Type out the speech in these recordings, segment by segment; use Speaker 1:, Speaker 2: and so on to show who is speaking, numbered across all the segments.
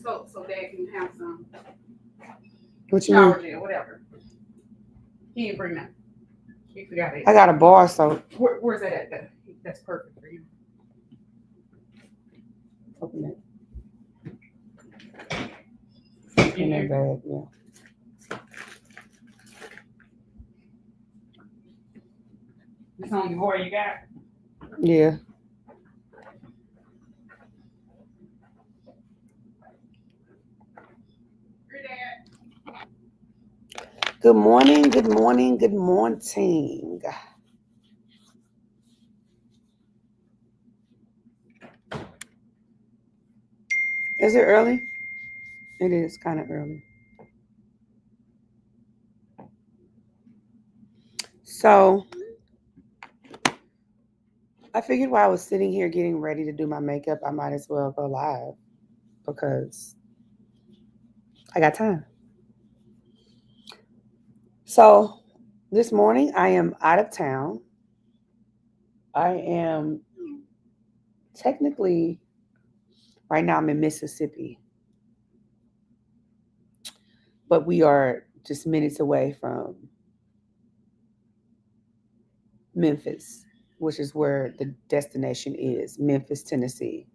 Speaker 1: soap so Dad can have some
Speaker 2: What you mean?
Speaker 1: shower gel, whatever. He didn't bring that. He forgot it.
Speaker 2: I got a bar soap.
Speaker 1: Where's that at? That's perfect for you.
Speaker 2: Open it.
Speaker 1: In
Speaker 2: In
Speaker 1: there.
Speaker 2: that bag, yeah.
Speaker 1: This only more you got.
Speaker 2: Yeah.
Speaker 1: Your dad.
Speaker 2: Good morning, good morning, good morning. Is it early? It is kind of early. So I figured while I was sitting here getting ready to do my makeup, I might as well go live because I got time. So this morning I am out of town. I am technically, right now I'm in Mississippi, but we are just minutes away from Memphis, which is where the destination is, Memphis, Tennessee.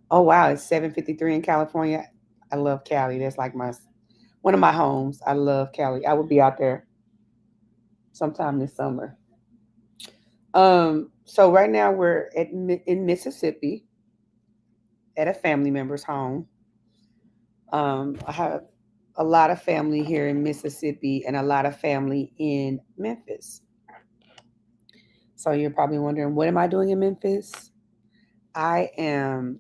Speaker 2: Oh wow, it's 7:53 in California. I love Cali. That's like one of my homes. I love Cali. I would be out there sometime this summer. So right now we're in Mississippi at a family member's home. I have a lot of family here in Mississippi and a lot of family in Memphis. So you're probably wondering, what am I doing in Memphis? I am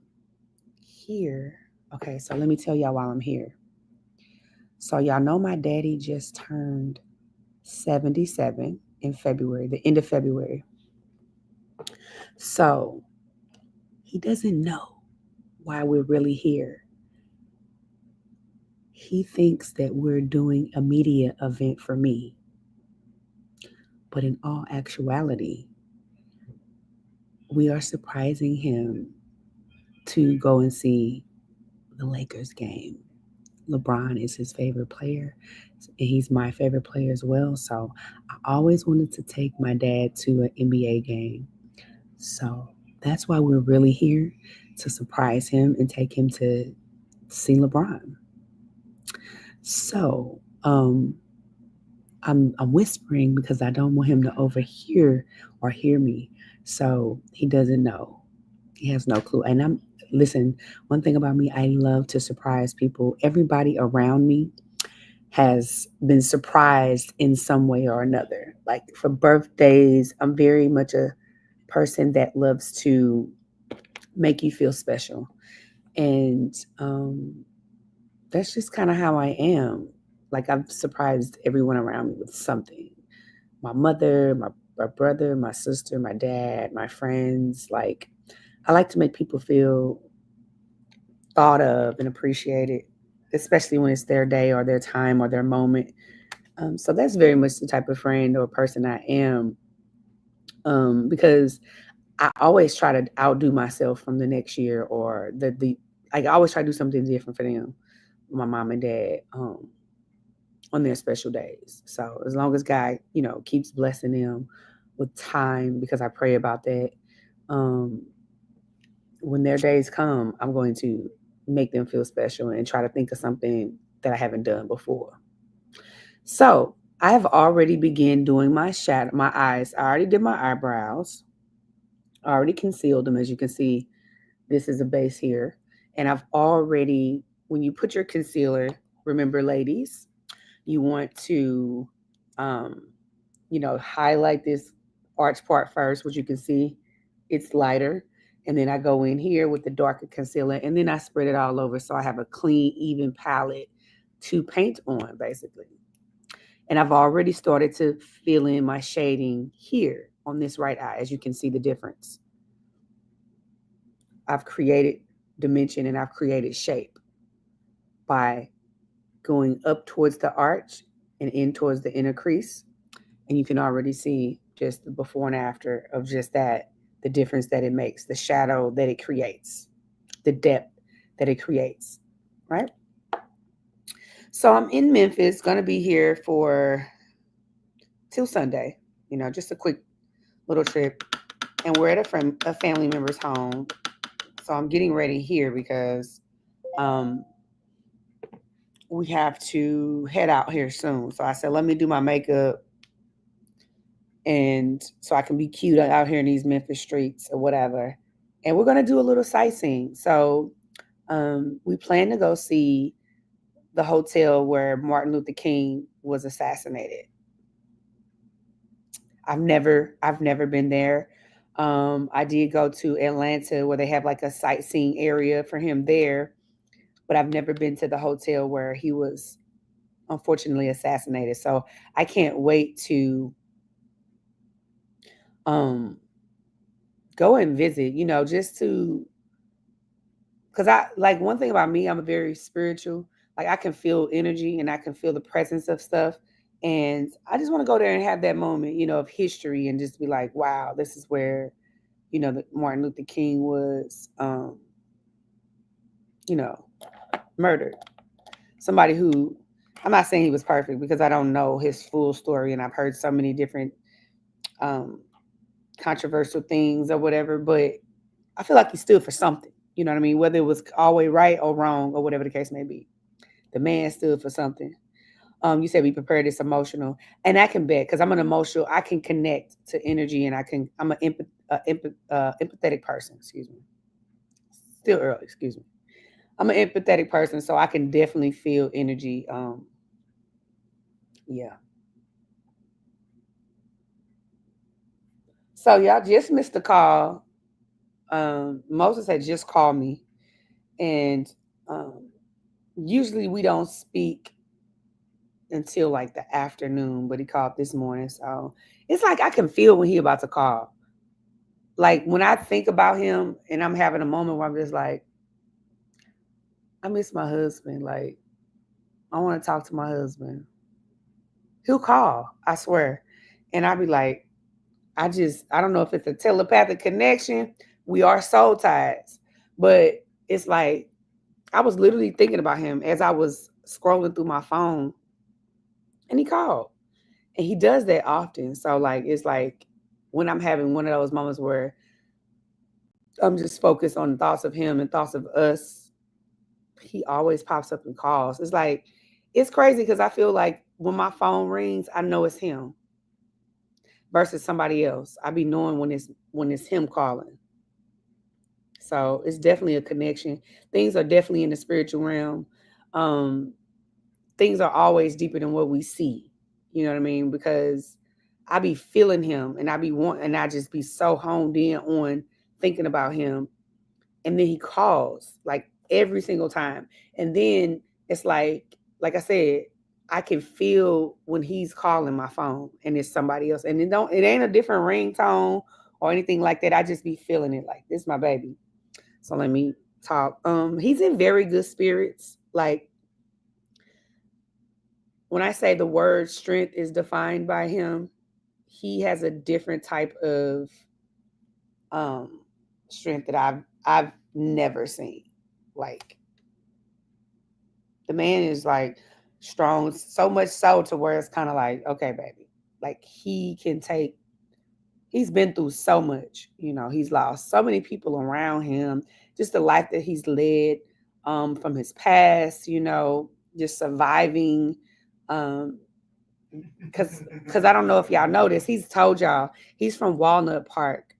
Speaker 2: here. Okay, so let me tell y'all while I'm here. So y'all know my daddy just turned 77 in February, the end of February. So he doesn't know why we're really here. He thinks that we're doing a media event for me. But in all actuality, we are surprising him to go and see the Lakers game. LeBron is his favorite player, and he's my favorite player as well. So I always wanted to take my dad to an NBA game. So that's why we're really here, to surprise him and take him to see LeBron. So I'm whispering because I don't want him to overhear or hear me. So he doesn't know. He has no clue. And listen, one thing about me, I love to surprise people. Everybody around me has been surprised in some way or another. Like for birthdays, I'm very much a person that loves to make you feel special. And that's just kind of how I am. Like I've surprised everyone around me with something. My mother, my brother, my sister, my dad, my friends. Like I like to make people feel thought of and appreciated, especially when it's their day or their time or their moment. So that's very much the type of friend or person I am, because I always try to outdo myself from the next year or I always try to do something different for them, my mom and dad, on their special days. So as long as God, keeps blessing them with time, because I pray about that. Um, when their days come, I'm going to make them feel special and try to think of something that I haven't done before. So I have already begun doing my eyes. I already did my eyebrows. I already concealed them. As you can see, this is a base here. And I've already, when you put your concealer, remember ladies, you want to, um, highlight this arch part first, which you can see it's lighter. And then I go in here with the darker concealer and then I spread it all over. So I have a clean, even palette to paint on, basically. And I've already started to fill in my shading here on this right eye, as you can see the difference. I've created dimension and I've created shape by going up towards the arch and in towards the inner crease. And you can already see just the before and after of just that, the difference that it makes, the shadow that it creates, the depth that it creates, right? So I'm in Memphis, gonna be here for till Sunday, just a quick little trip. And we're at a family member's home. So I'm getting ready here because um, we have to head out here soon. So I said, let me do my makeup and so I can be cute out here in these Memphis streets or whatever. And we're gonna do a little sightseeing. So we plan to go see the hotel where Martin Luther King was assassinated. I've never been there. I did go to Atlanta where they have like a sightseeing area for him there, but I've never been to the hotel where he was unfortunately assassinated. So I can't wait to um go and visit, just to because I like one thing about me, I'm a very spiritual. Like I can feel energy and I can feel the presence of stuff. And I just want to go there and have that moment, of history and just be like, wow, this is where, Martin Luther King was, you know, murdered. Somebody who, I'm not saying he was perfect because I don't know his full story and I've heard so many different um, controversial things or whatever, but I feel like he stood for something. You know what I mean? Whether it was always right or wrong or whatever the case may be. The man stood for something. You said be prepared. It's emotional, and I can bet because I'm an emotional. I can connect to energy, and I'm an empathetic person. Excuse me. Still early. Excuse me. I'm an empathetic person, so I can definitely feel energy. Yeah. So y'all just missed the call. Moses had just called me, and um, usually we don't speak until like the afternoon, but he called this morning. So it's like I can feel when he about to call. Like when I think about him and I'm having a moment where I'm just like, I miss my husband. Like, I want to talk to my husband. He'll call, I swear. And I'll be like, I don't know if it's a telepathic connection. We are soul ties. But it's like, I was literally thinking about him as I was scrolling through my phone and he called. And he does that often. So like it's like when I'm having one of those moments where I'm just focused on thoughts of him and thoughts of us, he always pops up and calls. It's like it's crazy because I feel like when my phone rings, I know it's him versus somebody else. I be knowing when it's him calling. So it's definitely a connection. Things are definitely in the spiritual realm. Um, things are always deeper than what we see. You know what I mean? Because I be feeling him and and I just be so honed in on thinking about him. And then he calls like every single time. And then it's like I said, I can feel when he's calling my phone and it's somebody else. And it ain't a different ringtone or anything like that. I just be feeling it like this is my baby. So let me talk. He's in very good spirits. Like when I say the word strength is defined by him, he has a different type of um strength that I've never seen. Like the man is like strong, so much so to where it's kind of like, okay, baby. Like he's been through so much, he's lost so many people around him, just the life that he's led from his past, just surviving. Um, because I don't know if y'all know this. He's told y'all he's from Walnut Park,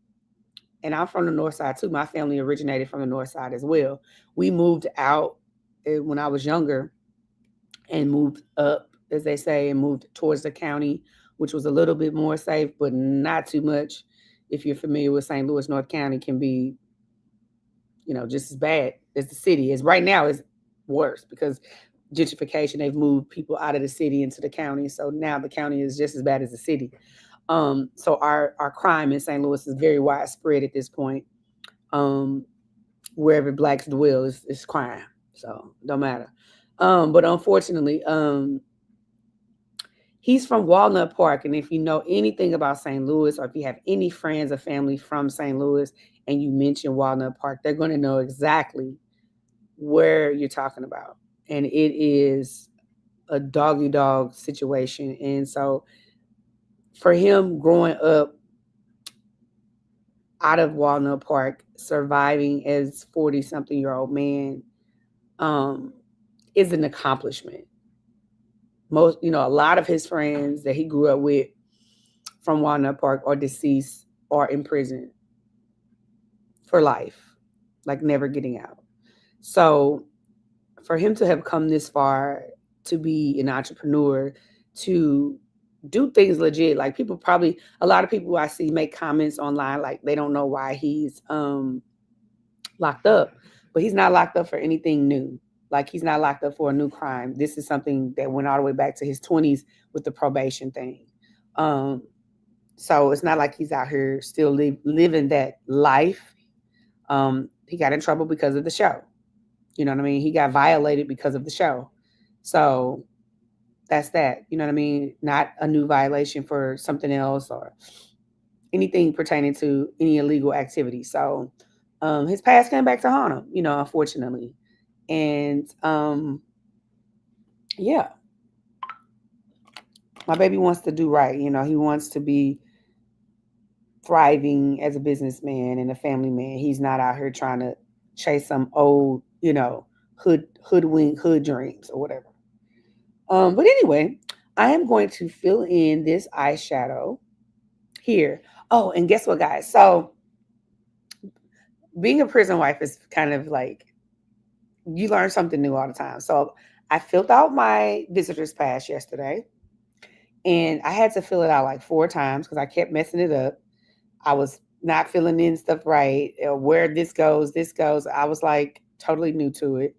Speaker 2: and I'm from the North Side too. My family originated from the North Side as well. We moved out when I was younger, and moved up, as they say, and moved towards the county, which was a little bit more safe, but not too much. If you're familiar with St. Louis, North County can be, just as bad as the city is. Right now is worse because gentrification, they've moved people out of the city into the county. So now the county is just as bad as the city. So our crime in St. Louis is very widespread at this point. Wherever blacks dwell is crime. So don't matter. But unfortunately, he's from Walnut Park. And if you know anything about St. Louis, or if you have any friends or family from St. Louis and you mention Walnut Park, they're going to know exactly where you're talking about. And it is a doggy dog situation. And so for him growing up out of Walnut Park, surviving as 40 something year old man, um, is an accomplishment. Most, a lot of his friends that he grew up with from Walnut Park are deceased or in prison for life, like never getting out. So for him to have come this far, to be an entrepreneur, to do things legit, like people probably, a lot of people I see make comments online like they don't know why he's locked up, but he's not locked up for anything new. Like he's not locked up for a new crime. This is something that went all the way back to his 20s with the probation thing. Um, so it's not like he's out here still living that life. He got in trouble because of the show. You know what I mean? He got violated because of the show. So that's that. You know what I mean? Not a new violation for something else or anything pertaining to any illegal activity. So his past came back to haunt him, unfortunately. And yeah, my baby wants to do right. He wants to be thriving as a businessman and a family man. He's not out here trying to chase some old, hoodwink hood dreams or whatever. But anyway, I am going to fill in this eyeshadow here. Oh, and guess what, guys? So being a prison wife is kind of like you learn something new all the time. So I filled out my visitor's pass yesterday, and I had to fill it out like 4 times because I kept messing it up. I was not filling in stuff right, or where this goes, this goes. I was like totally new to it.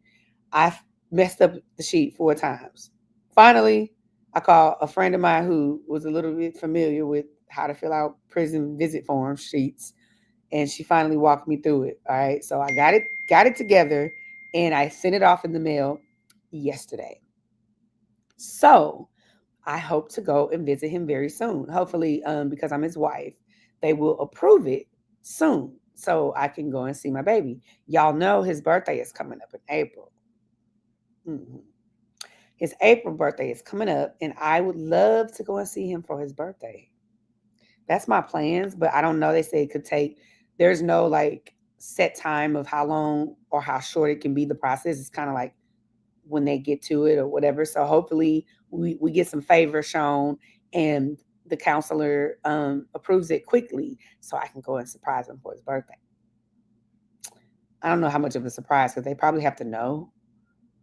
Speaker 2: I messed up the sheet 4 times. Finally, I called a friend of mine who was a little bit familiar with how to fill out prison visit form sheets, and she finally walked me through it. All right, so I got it together, and I sent it off in the mail yesterday. So I hope to go and visit him very soon. Hopefully, because I'm his wife, they will approve it soon so I can go and see my baby. Y'all know his birthday is coming up in April. Mm-hmm. His April birthday is coming up, and I would love to go and see him for his birthday. That's my plans, but I don't know. They say it could take, there's no like set time of how long or how short it can be the process. It's kind of like when they get to it or whatever. So hopefully we get some favor shown and the counselor approves it quickly so I can go and surprise him for his birthday. I don't know how much of a surprise because they probably have to know,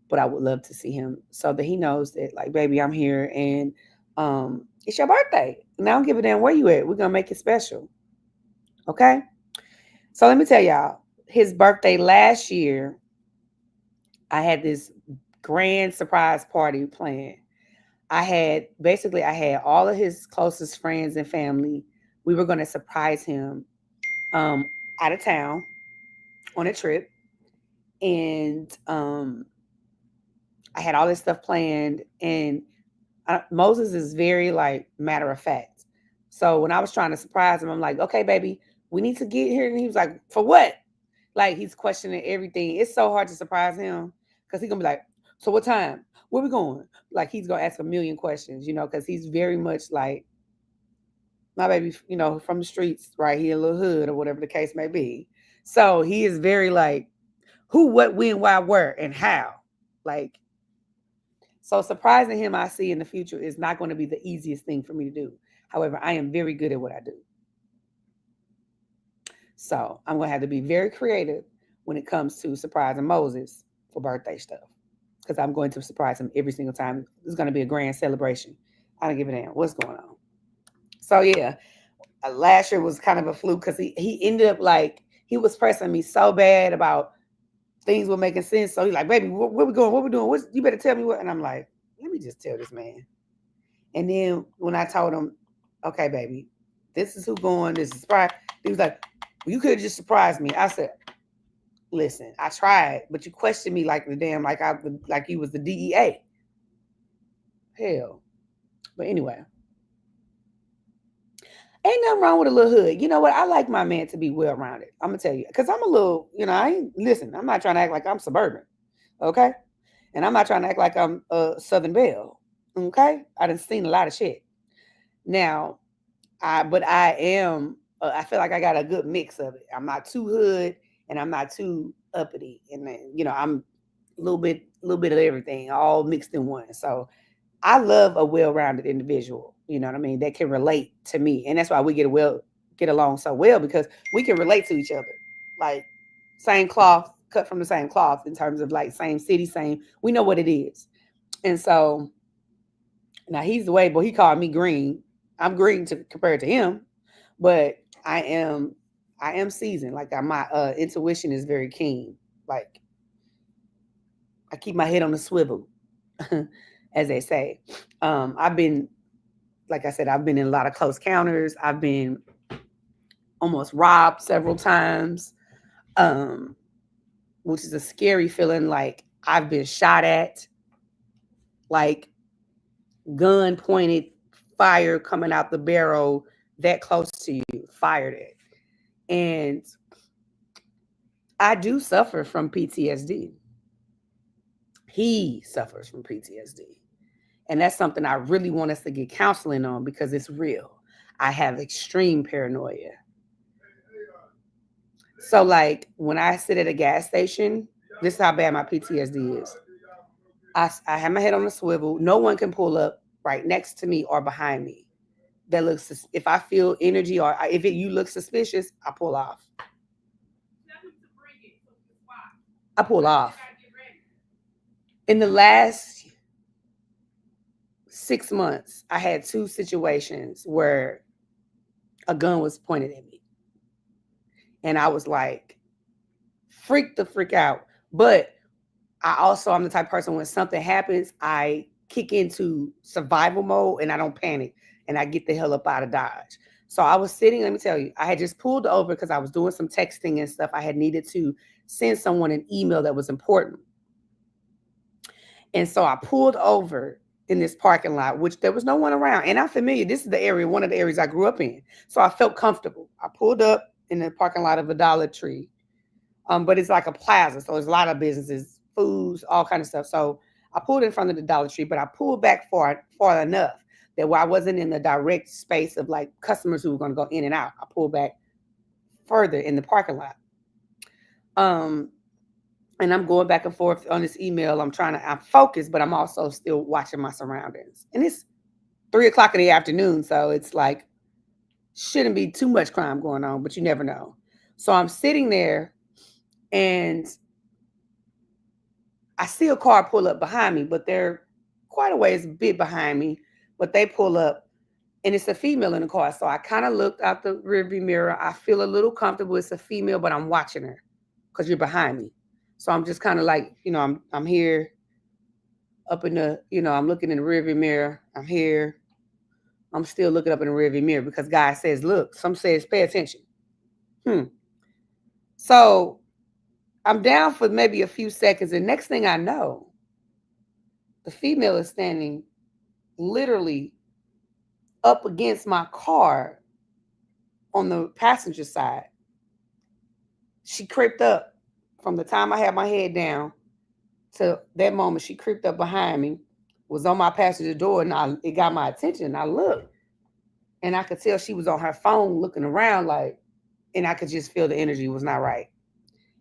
Speaker 2: but I would love to see him so that he knows that, like, baby, I'm here and it's your birthday. And I don't give a damn where you at. We're going to make it special. Okay? So let me tell y'all, his birthday last year, I had this grand surprise party planned. I had all of his closest friends and family. We were going to surprise him um, out of town on a trip. And I had all this stuff planned. And Moses is very like matter of fact. So when I was trying to surprise him, I'm like, okay, baby, we need to get here. And he was like, for what? Like he's questioning everything. It's so hard to surprise him because he's gonna be like, so what time? Where we going? Like he's gonna ask a million questions, because he's very much like my baby, from the streets, right here, a little hood or whatever the case may be. So he is very like, who, what, when, why, where, and how. Like, so surprising him, I see in the future is not going to be the easiest thing for me to do. However, I am very good at what I do. So I'm going to have to be very creative when it comes to surprising Moses for birthday stuff. Because I'm going to surprise him every single time. It's going to be a grand celebration. I don't give a damn what's going on. So yeah, last year was kind of a fluke because he ended up like, he was pressing me so bad about things were making sense. So he's like, baby, where we going? What we doing? You better tell me what. And I'm like, let me just tell this man. And then when I told him, okay, baby, this is who going, this is surprise. He was like, well, you could have just surprised me. I said, listen, I tried, but you questioned me like the damn, like you was the DEA. Hell. But anyway, ain't nothing wrong with a little hood. You know what? I like my man to be well rounded. I'm gonna tell you, because I'm a little, I'm not trying to act like I'm suburban. Okay. And I'm not trying to act like I'm a Southern Belle. Okay. I done seen a lot of shit. Now, but I am, I feel like I got a good mix of it. I'm not too hood and I'm not too uppity. And then, I'm a little bit of everything all mixed in one. So I love a well-rounded individual, you know what I mean, that can relate to me. And that's why we get along so well, because we can relate to each other. Like, same cloth, cut from the same cloth, in terms of like same city, same, we know what it is. And so now he's the way, but he called me green. I'm green to compared to him, but I am I am seasoned. Like, my intuition is very keen. Like, I keep my head on the swivel, as they say. I've been, like I said, I've been in a lot of close counters. I've been almost robbed several times, um, which is a scary feeling. Like, I've been shot at, like, gun pointed, fire coming out the barrel that close to you, fired it. And I do suffer from PTSD. He suffers from PTSD. And that's something I really want us to get counseling on, because it's real. I have extreme paranoia. So, like, when I sit at a gas station, this is how bad my PTSD is. I have my head on a swivel. No one can pull up right next to me or behind me. That looks, if I feel energy, or if you look suspicious, I pull off. I pull off. In the last 6 months, I had 2 situations where a gun was pointed at me. And I was like, freak the freak out. But I'm the type of person, when something happens, I kick into survival mode and I don't panic and I get the hell up out of Dodge. So I was sitting, let me tell you, I had just pulled over because I was doing some texting and stuff. I had needed to send someone an email that was important. And so I pulled over in this parking lot, which there was no one around. And I'm familiar. This is the area, one of the areas I grew up in. So I felt comfortable. I pulled up in the parking lot of a Dollar Tree. But it's like a plaza. So there's a lot of businesses, foods, all kind of stuff. So I pulled in front of the Dollar Tree, but I pulled back far enough that where I wasn't in the direct space of like customers who were going to go in and out. I pulled back further in the parking lot. And I'm going back and forth on this email. I'm focused, but I'm also still watching my surroundings. And it's 3:00 in the afternoon. So it's like, shouldn't be too much crime going on, but you never know. So I'm sitting there and I see a car pull up behind me, but they're quite a ways a bit behind me, but they pull up and it's a female in the car. So I kind of looked out the rearview mirror. I feel a little comfortable. It's a female, but I'm watching her because you're behind me. So I'm just kind of like, I'm here up in the, I'm looking in the rearview mirror. I'm here. I'm still looking up in the rearview mirror because God says, look, some says, pay attention. So I'm down for maybe a few seconds. And next thing I know, the female is standing literally up against my car on the passenger side. She creeped up from the time I had my head down to that moment. She creeped up behind me, was on my passenger door, and it got my attention. I looked, and I could tell she was on her phone looking around, like, and I could just feel the energy was not right.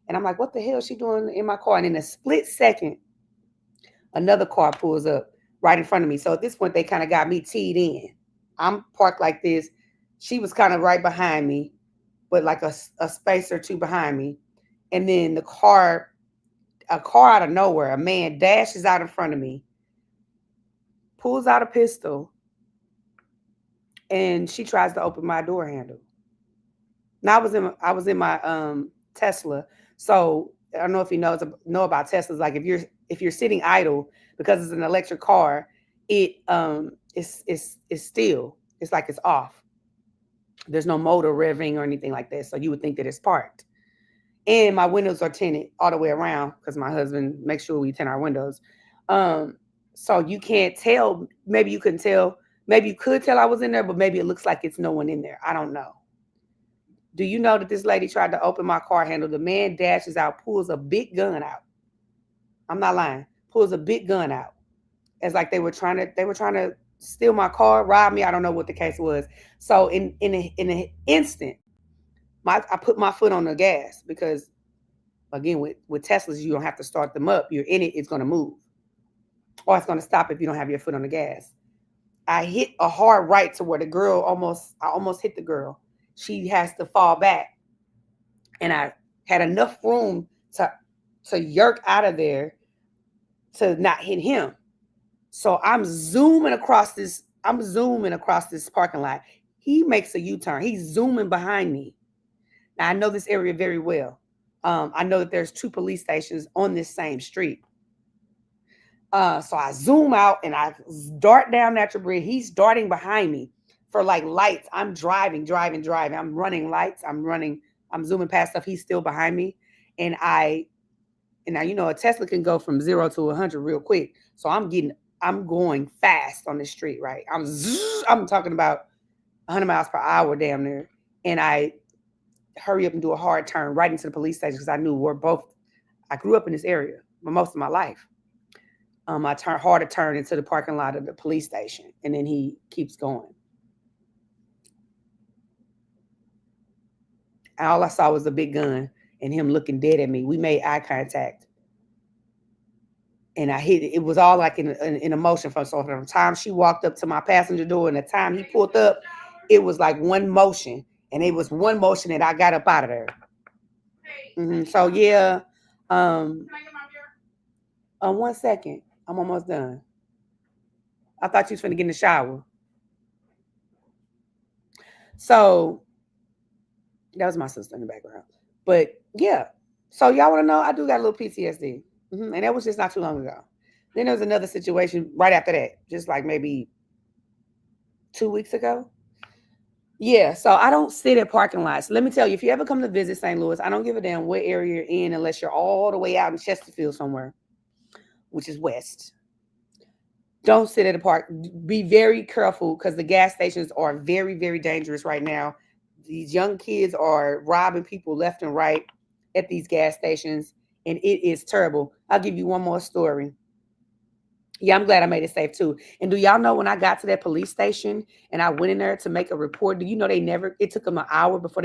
Speaker 2: And I'm like, what the hell is she doing in my car? And in a split second, another car pulls up right in front of me. So at this point, they kind of got me teed in. I'm parked like this. She was kind of right behind me, but like a space or two behind me. And then a car out of nowhere, a man dashes out in front of me, pulls out a pistol, and she tries to open my door handle. Now I was in my Tesla. So I don't know if you know about Teslas. Like, if you're sitting idle, because it's an electric car, it is still. It's like it's off. There's no motor revving or anything like that. So you would think that it's parked. And my windows are tinted all the way around because my husband makes sure we tint our windows. So you can't tell. Maybe you couldn't tell. Maybe you could tell I was in there, but maybe it looks like it's no one in there. I don't know. Do you know that this lady tried to open my car handle? The man dashes out, pulls a big gun out, I'm not lying. Pulls a big gun out. It's like they were trying to steal my car, rob me. I don't know what the case was. So in an instant, I put my foot on the gas because again with Teslas you don't have to start them up. You're in it, it's gonna move. Or it's gonna stop if you don't have your foot on the gas. I hit a hard right to where I almost hit the girl. She has to fall back. And I had enough room to yerk out of there to not hit him. So I'm zooming across this parking lot. He makes a U-turn. He's zooming behind me. Now I know this area very well. I know that there's 2 police stations on this same street. So I zoom out and I dart down Natural Bridge. He's darting behind me for like lights. I'm driving. I'm running lights. I'm zooming past stuff. He's still behind me. And now, you know, a Tesla can go from 0 to 100 real quick. So I'm going fast on the street, right? I'm talking about 100 miles per hour damn near. And I hurry up and do a hard turn right into the police station because I knew I grew up in this area for most of my life. I turn into the parking lot of the police station, and then he keeps going. And all I saw was a big gun and him looking dead at me. We made eye contact. And I hit it. It was all like in emotion from the time she walked up to my passenger door and the time he pulled up, it was like one motion. And it was one motion that I got up out of there. So yeah. 1 second. I'm almost done. I thought you was finna get in the shower. So that was my sister in the background. But yeah. So y'all want to know? I do got a little PTSD. And that was just not too long ago. Then there was another situation right after that, just like maybe 2 weeks ago. Yeah, so I don't sit at parking lots. Let me tell you, if you ever come to visit St. Louis, I don't give a damn what area you're in unless you're all the way out in Chesterfield somewhere, which is west. Don't sit at a park. Be very careful because the gas stations are very, very dangerous right now. These young kids are robbing people left and right at these gas stations, and it is terrible. I'll give you one more story. Yeah, I'm glad I made it safe too. And do y'all know when I got to that police station and I went in there to make a report, do you know it took them an hour before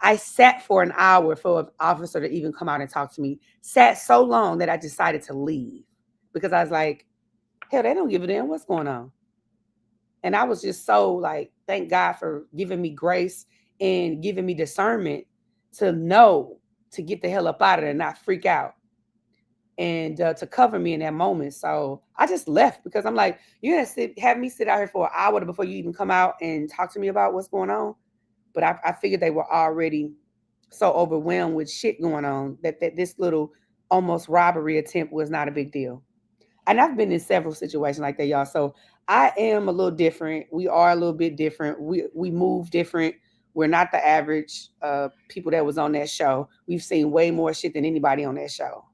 Speaker 2: I sat for an hour for an officer to even come out and talk to me. Sat so long that I decided to leave because I was like, hell, they don't give a damn what's going on. And I was just so like, thank God for giving me grace and giving me discernment to know to get the hell up out of there and not freak out. And to cover me in that moment. So I just left because I'm like, you're going to have me sit out here for an hour before you even come out and talk to me about what's going on. But I figured they were already so overwhelmed with shit going on that this little almost robbery attempt was not a big deal. And I've been in several situations like that, y'all. So I am a little different. We are a little bit different. We move different. We're not the average people that was on that show. We've seen way more shit than anybody on that show.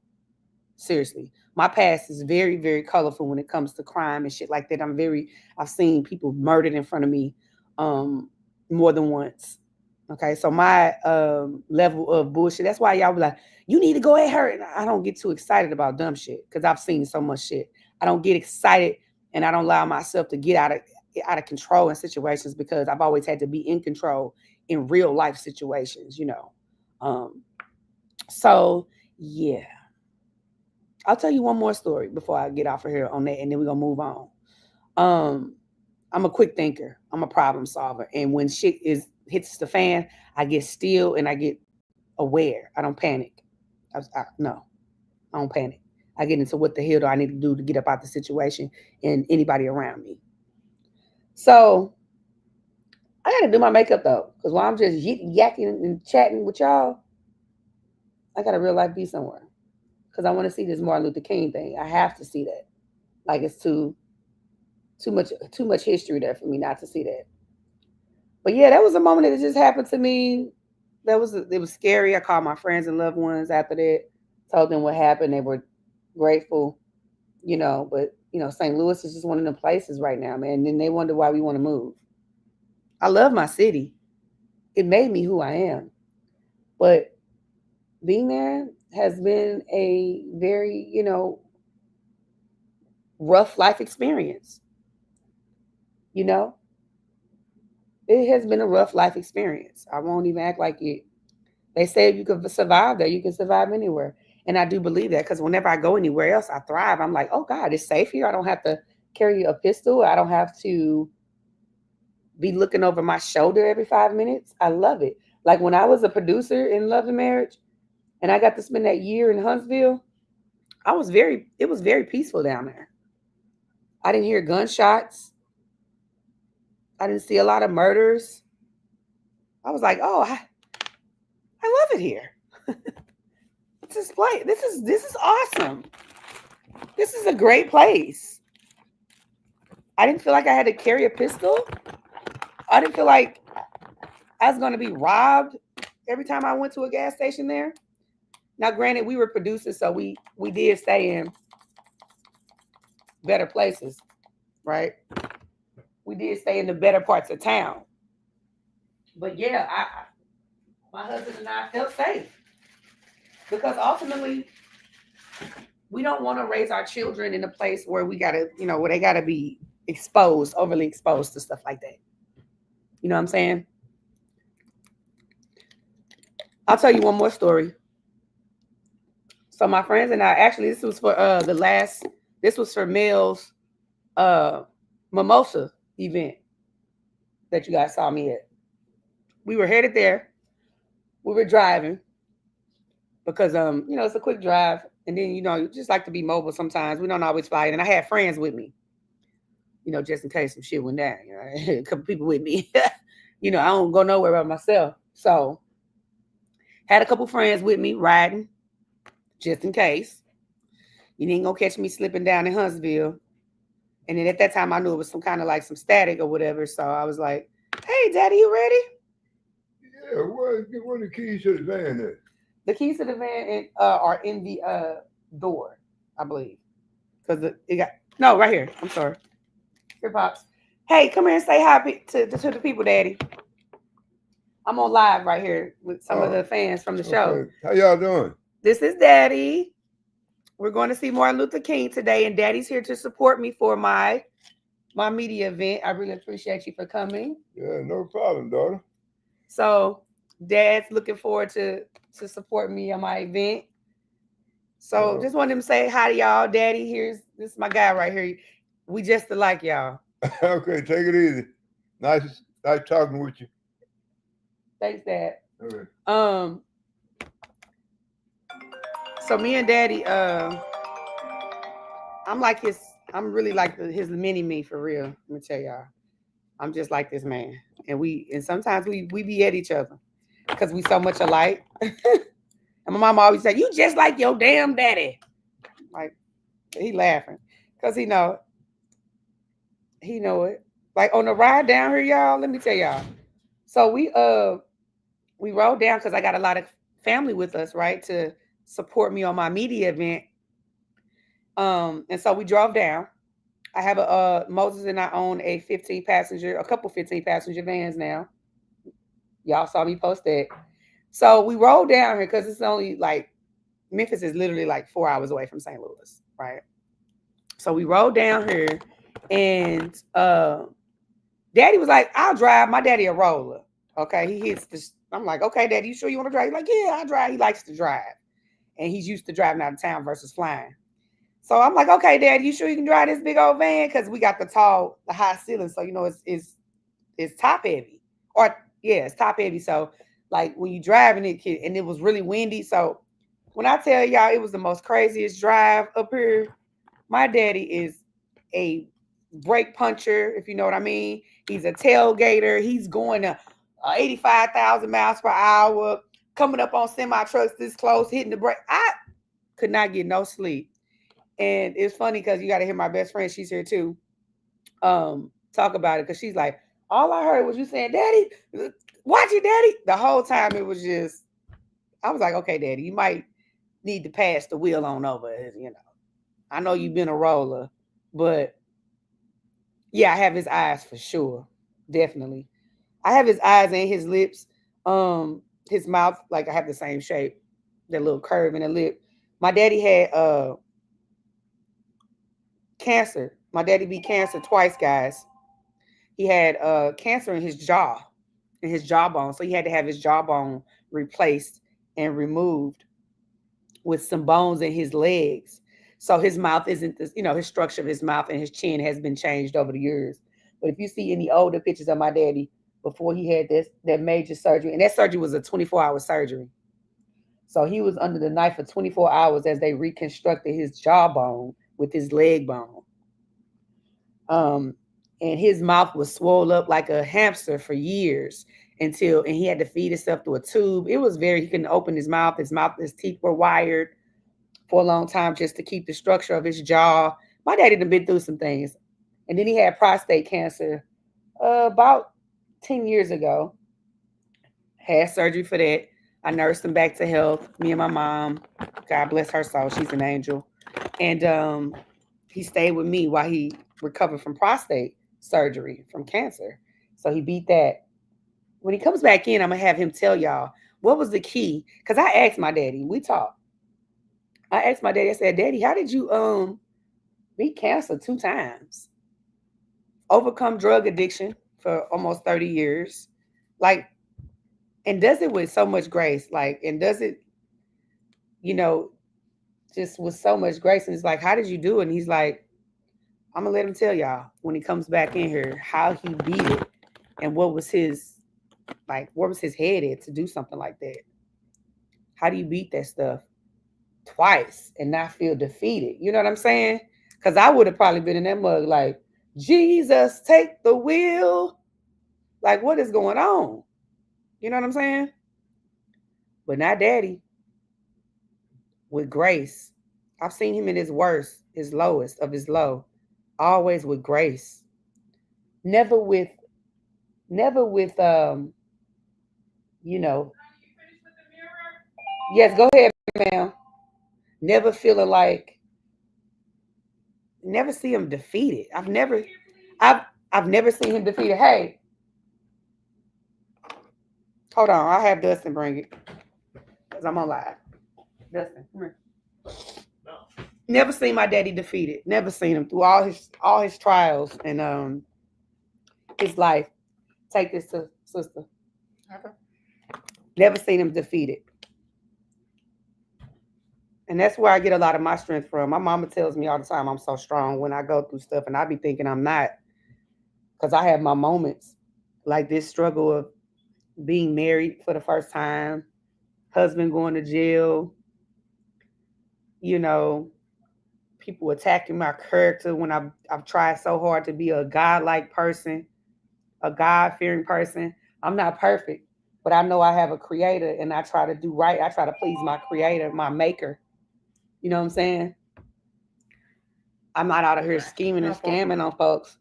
Speaker 2: Seriously, my past is very, very colorful when it comes to crime and shit like that. I've seen people murdered in front of me more than once. Okay, so my level of bullshit, that's why y'all be like, you need to go at her. And I don't get too excited about dumb shit because I've seen so much shit. I don't get excited and I don't allow myself to get out of control in situations because I've always had to be in control in real life situations, you know. So yeah. I'll tell you one more story before I get off of here on that, and then we're gonna move on. I'm a quick thinker. I'm a problem solver, and when shit hits the fan, I get still and I get aware. I don't panic. No, I don't panic. I get into what the hell do I need to do to get up out the situation and anybody around me. So I got to do my makeup though, because while I'm just yakking and chatting with y'all, I got a real life be somewhere. Because I want to see this Martin Luther King thing. I have to see that. Like it's too much history there for me not to see that. But yeah, that was a moment that just happened to me. It was scary. I called my friends and loved ones after that, told them what happened. They were grateful, you know. But you know, St. Louis is just one of the places right now, man. And then they wonder why we want to move. I love my city. It made me who I am. But being there has been a very, rough life experience. You know, it has been a rough life experience. I won't even act like it. They say if you can survive there, you can survive anywhere. And I do believe that because whenever I go anywhere else, I thrive. I'm like, oh God, it's safe here. I don't have to carry a pistol. I don't have to be looking over my shoulder every 5 minutes. I love it. Like when I was a producer in Love and Marriage and I got to spend that year in Huntsville, it was very peaceful down there. I didn't hear gunshots. I didn't see a lot of murders. I was like, oh, I love it here. This is awesome. This is a great place. I didn't feel like I had to carry a pistol. I didn't feel like I was going to be robbed every time I went to a gas station there. Now, granted, we were producers, so we did stay in better places, right? We did stay in the better parts of town. But yeah, my husband and I felt safe because ultimately we don't want to raise our children in a place where we gotta, where they gotta be overly exposed to stuff like that. You know what I'm saying? I'll tell you one more story. So my friends and I, actually, this was for this was for Mel's mimosa event that you guys saw me at. We were headed there. We were driving because it's a quick drive, and then you just like to be mobile sometimes. We don't always fly, and I had friends with me, just in case some shit went down. A couple people with me. I don't go nowhere by myself, so had a couple friends with me riding, just in case. You ain't gonna catch me slipping down in Huntsville. And then at that time, I knew it was some kind of like some static or whatever. So I was like, "Hey, Daddy, you ready?"
Speaker 3: Yeah, what are the keys to the van at?
Speaker 2: The keys to the van are in the door, I believe, because it got no right here. I'm sorry, here, pops. Hey, come here and say hi to the people, Daddy. I'm on live right here with some of the fans from the show.
Speaker 3: How y'all doing?
Speaker 2: This is Daddy. We're going to see Martin Luther King today, and Daddy's here to support me for my media event. I really appreciate you for coming.
Speaker 3: Yeah, no problem, daughter.
Speaker 2: So, Dad's looking forward to support me on my event. So, just wanted to say hi to y'all. Daddy, this is my guy right here. We just alike, y'all.
Speaker 3: Okay, take it easy. Nice talking with you.
Speaker 2: Thanks, Dad.
Speaker 3: Okay.
Speaker 2: So me and Daddy, I'm really like his mini me for real. Let me tell y'all, I'm just like this man, and sometimes we be at each other because we so much alike. And my mom always said, "You just like your damn daddy." Like he laughing because he know it. Like on the ride down here, y'all. Let me tell y'all. So we rode down because I got a lot of family with us, right, to support me on my media event. And so we drove down. I have Moses and I own a couple 15 passenger vans now. Y'all saw me post that. So we rolled down here because it's only like Memphis is literally like 4 hours away from St. Louis, right? So we rolled down here, and Daddy was like, "I'll drive." My daddy a roller. Okay, he hits the. I'm like, "Okay, Daddy, you sure you want to drive?" He's like, "Yeah, I drive." He likes to drive, and he's used to driving out of town versus flying. So I'm like, "Okay, Dad, you sure you can drive this big old van?" Because we got the high ceiling, so it's top heavy, or yeah, it's top heavy. So like when you driving it, and it was really windy. So when I tell y'all, it was the most craziest drive up here. My daddy is a brake puncher, if you know what I mean. He's a tailgater. He's going to 85,000 miles per hour, coming up on semi trucks this close, hitting the brake. I could not get no sleep. And it's funny because you got to hear my best friend. She's here too. Talk about it because she's like, all I heard was you saying, "Daddy, watch it, Daddy." The whole time it was just, I was like, "Okay, Daddy, you might need to pass the wheel on over. I know you've been a roller, but yeah, I have his eyes for sure, definitely. I have his eyes and his lips, his mouth. Like I have the same shape. that little curve in the lip. My daddy had cancer. My daddy beat cancer twice, guys. He had cancer in his jaw, in his jawbone. So he had to have his jawbone replaced and removed with some bones in his legs. So his mouth isn't this, his structure of his mouth and his chin has been changed over the years. But if you see any older pictures of my daddy before he had that major surgery, and that surgery was a 24-hour surgery. So he was under the knife for 24 hours as they reconstructed his jawbone with his leg bone. And his mouth was swollen up like a hamster for years and he had to feed himself through a tube. It was he couldn't open his mouth. His teeth were wired for a long time just to keep the structure of his jaw. My daddy had been through some things. And then he had prostate cancer about 10 years ago. Had surgery for that. I nursed him back to health. Me and my mom, God bless her soul, she's an angel. And he stayed with me while he recovered from prostate surgery from cancer. So he beat that. When he comes back in, I'm going to have him tell y'all what was the key. Because I asked my daddy, we talked. I asked my daddy, I said, Daddy, how did you beat cancer 2 times? Overcome drug addiction for almost 30 years. Like, and does it with so much grace. Like, and does it, just with so much grace. And it's like, how did you do it? And he's like, I'm going to let him tell y'all when he comes back in here how he beat it and what was his head at to do something like that. How do you beat that stuff twice and not feel defeated? You know what I'm saying? Because I would have probably been in that mug like, Jesus, take the wheel. Like, what is going on? You know what I'm saying? But not daddy. With grace. I've seen him in his worst, his lowest of his low. Always with grace. Never with Yes, go ahead, ma'am. Never feeling like, never see him defeated. I've never seen him defeated. Hey, hold on. I'll have Dustin bring it. Because I'm on live. Dustin, come here. No. Never seen my daddy defeated. Never seen him through all his trials and his life. Take this to sister. Okay. Never seen him defeated. And that's where I get a lot of my strength from. My mama tells me all the time I'm so strong when I go through stuff, and I be thinking I'm not, because I have my moments like this struggle of being married for the first time, husband going to jail, people attacking my character when I've tried so hard to be a God-like person, a God-fearing person. I'm not perfect, but I know I have a creator, and I try to do right. I try to please my creator, my maker. You know what I'm saying? I'm not out of here scheming and scamming on folks.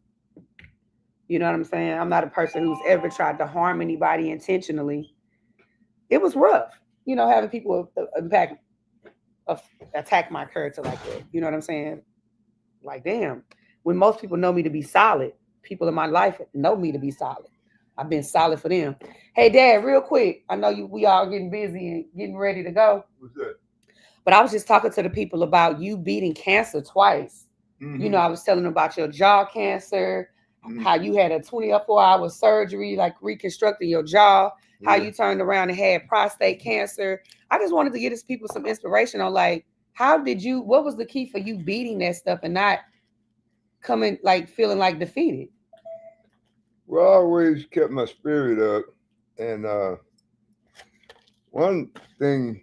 Speaker 2: You know what I'm saying? I'm not a person who's ever tried to harm anybody intentionally. It was rough, having people attack my character like that. You know what I'm saying? Like, damn. When most people know me to be solid, people in my life know me to be solid. I've been solid for them. Hey, Dad, real quick. I know we all getting busy and getting ready to go.
Speaker 3: What's that?
Speaker 2: But I was just talking to the people about you beating cancer twice. Mm-hmm. I was telling them about your jaw cancer, how you had a 24-hour surgery, like reconstructing your jaw, how you turned around and had prostate cancer. I just wanted to give these people some inspiration on, like, what was the key for you beating that stuff and not coming, like, feeling like defeated?
Speaker 3: Well, I always kept my spirit up. And one thing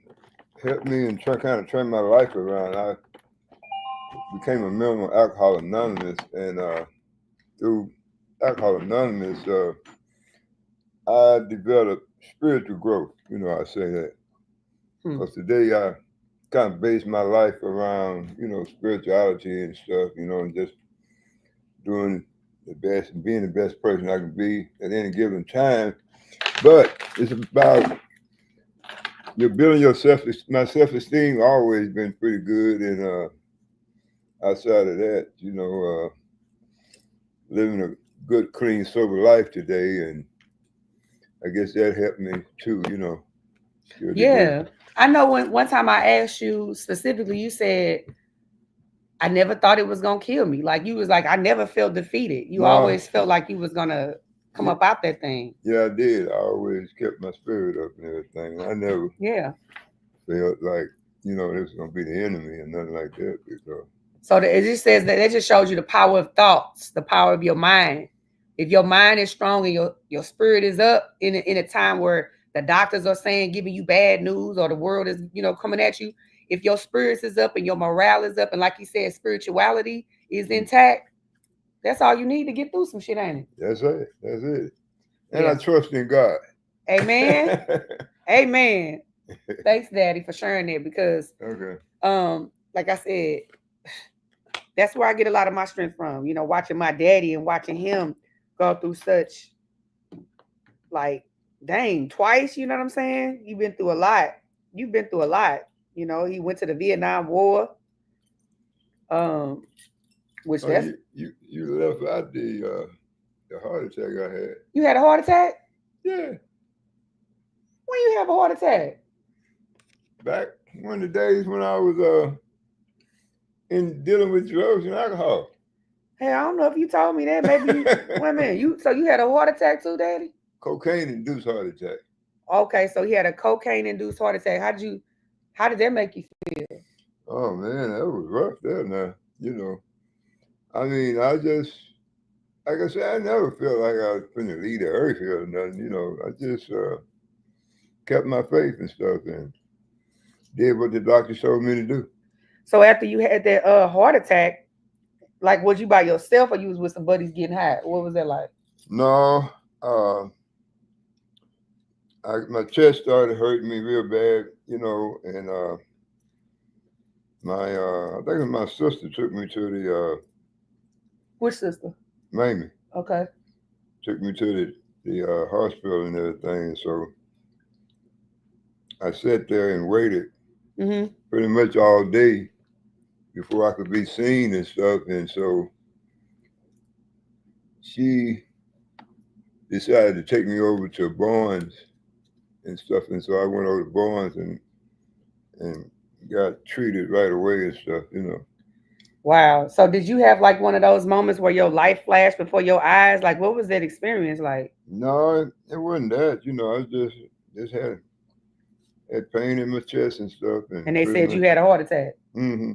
Speaker 3: helped me and kind of turn my life around. I became a member of Alcoholics Anonymous, and through Alcoholics Anonymous, I developed spiritual growth. I say that. Because today I kind of base my life around, spirituality and stuff, and just doing the best and being the best person I can be at any given time. But it's about you're building my self-esteem always been pretty good, and outside of that, living a good, clean, sober life today, and I guess that helped me too, to a degree.
Speaker 2: Yeah. I know when one time I asked you specifically, you said, I never thought it was gonna kill me. Like you was like, I never felt defeated. You
Speaker 3: No.
Speaker 2: always felt like you was gonna come
Speaker 3: Yeah.
Speaker 2: up out that thing.
Speaker 3: Yeah, I did. I always kept my spirit up and everything. I never
Speaker 2: Yeah.
Speaker 3: felt like, you know, this was gonna be the enemy or nothing like that. Because
Speaker 2: So it just says that just shows you the power of thoughts, the power of your mind. If your mind is strong and your spirit is up in a time where the doctors are saying giving you bad news or the world is coming at you, if your spirits is up and your morale is up and like you said, spirituality is intact, that's all you need to get through some shit, ain't it?
Speaker 3: that's it. That's it. And
Speaker 2: Yeah.
Speaker 3: I trust in God.
Speaker 2: Amen. Amen. Thanks, Daddy, for sharing that because
Speaker 3: Okay.
Speaker 2: like I said, that's where I get a lot of my strength from. Watching my daddy and watching him go through such, like, dang, twice. You know what I'm saying? You've been through a lot. You've been through a lot. He went to the Vietnam War. Which that's
Speaker 3: you left out the heart attack I had.
Speaker 2: You had a heart attack?
Speaker 3: Yeah.
Speaker 2: When you have a heart attack?
Speaker 3: Back one of the days when I was in dealing with drugs and alcohol.
Speaker 2: Hey, I don't know if you told me that. Maybe wait a minute. So you had a heart attack too, Daddy?
Speaker 3: Cocaine-induced heart attack.
Speaker 2: Okay, so he had a cocaine-induced heart attack. How did that make you feel?
Speaker 3: Oh man, that was rough there now. I mean, I just, like I said, I never felt like I was finna leave the earth here or nothing. I just kept my faith and stuff and did what the doctor told me to do.
Speaker 2: So after you had that heart attack, like was you by yourself or you was with some buddies getting high? What was that like?
Speaker 3: No, my chest started hurting me real bad, and I think my sister took me to the
Speaker 2: Which sister?
Speaker 3: Mamie.
Speaker 2: Okay.
Speaker 3: Took me to the hospital and everything. So I sat there and waited pretty much all day before I could be seen and stuff. And so she decided to take me over to Barnes and stuff. And so I went over to Barnes and got treated right away and stuff,
Speaker 2: Wow. So did you have like one of those moments where your life flashed before your eyes? Like what was that experience like?
Speaker 3: No, it wasn't that. I just had pain in my chest and stuff.
Speaker 2: And they said you had a heart attack.
Speaker 3: Mm-hmm.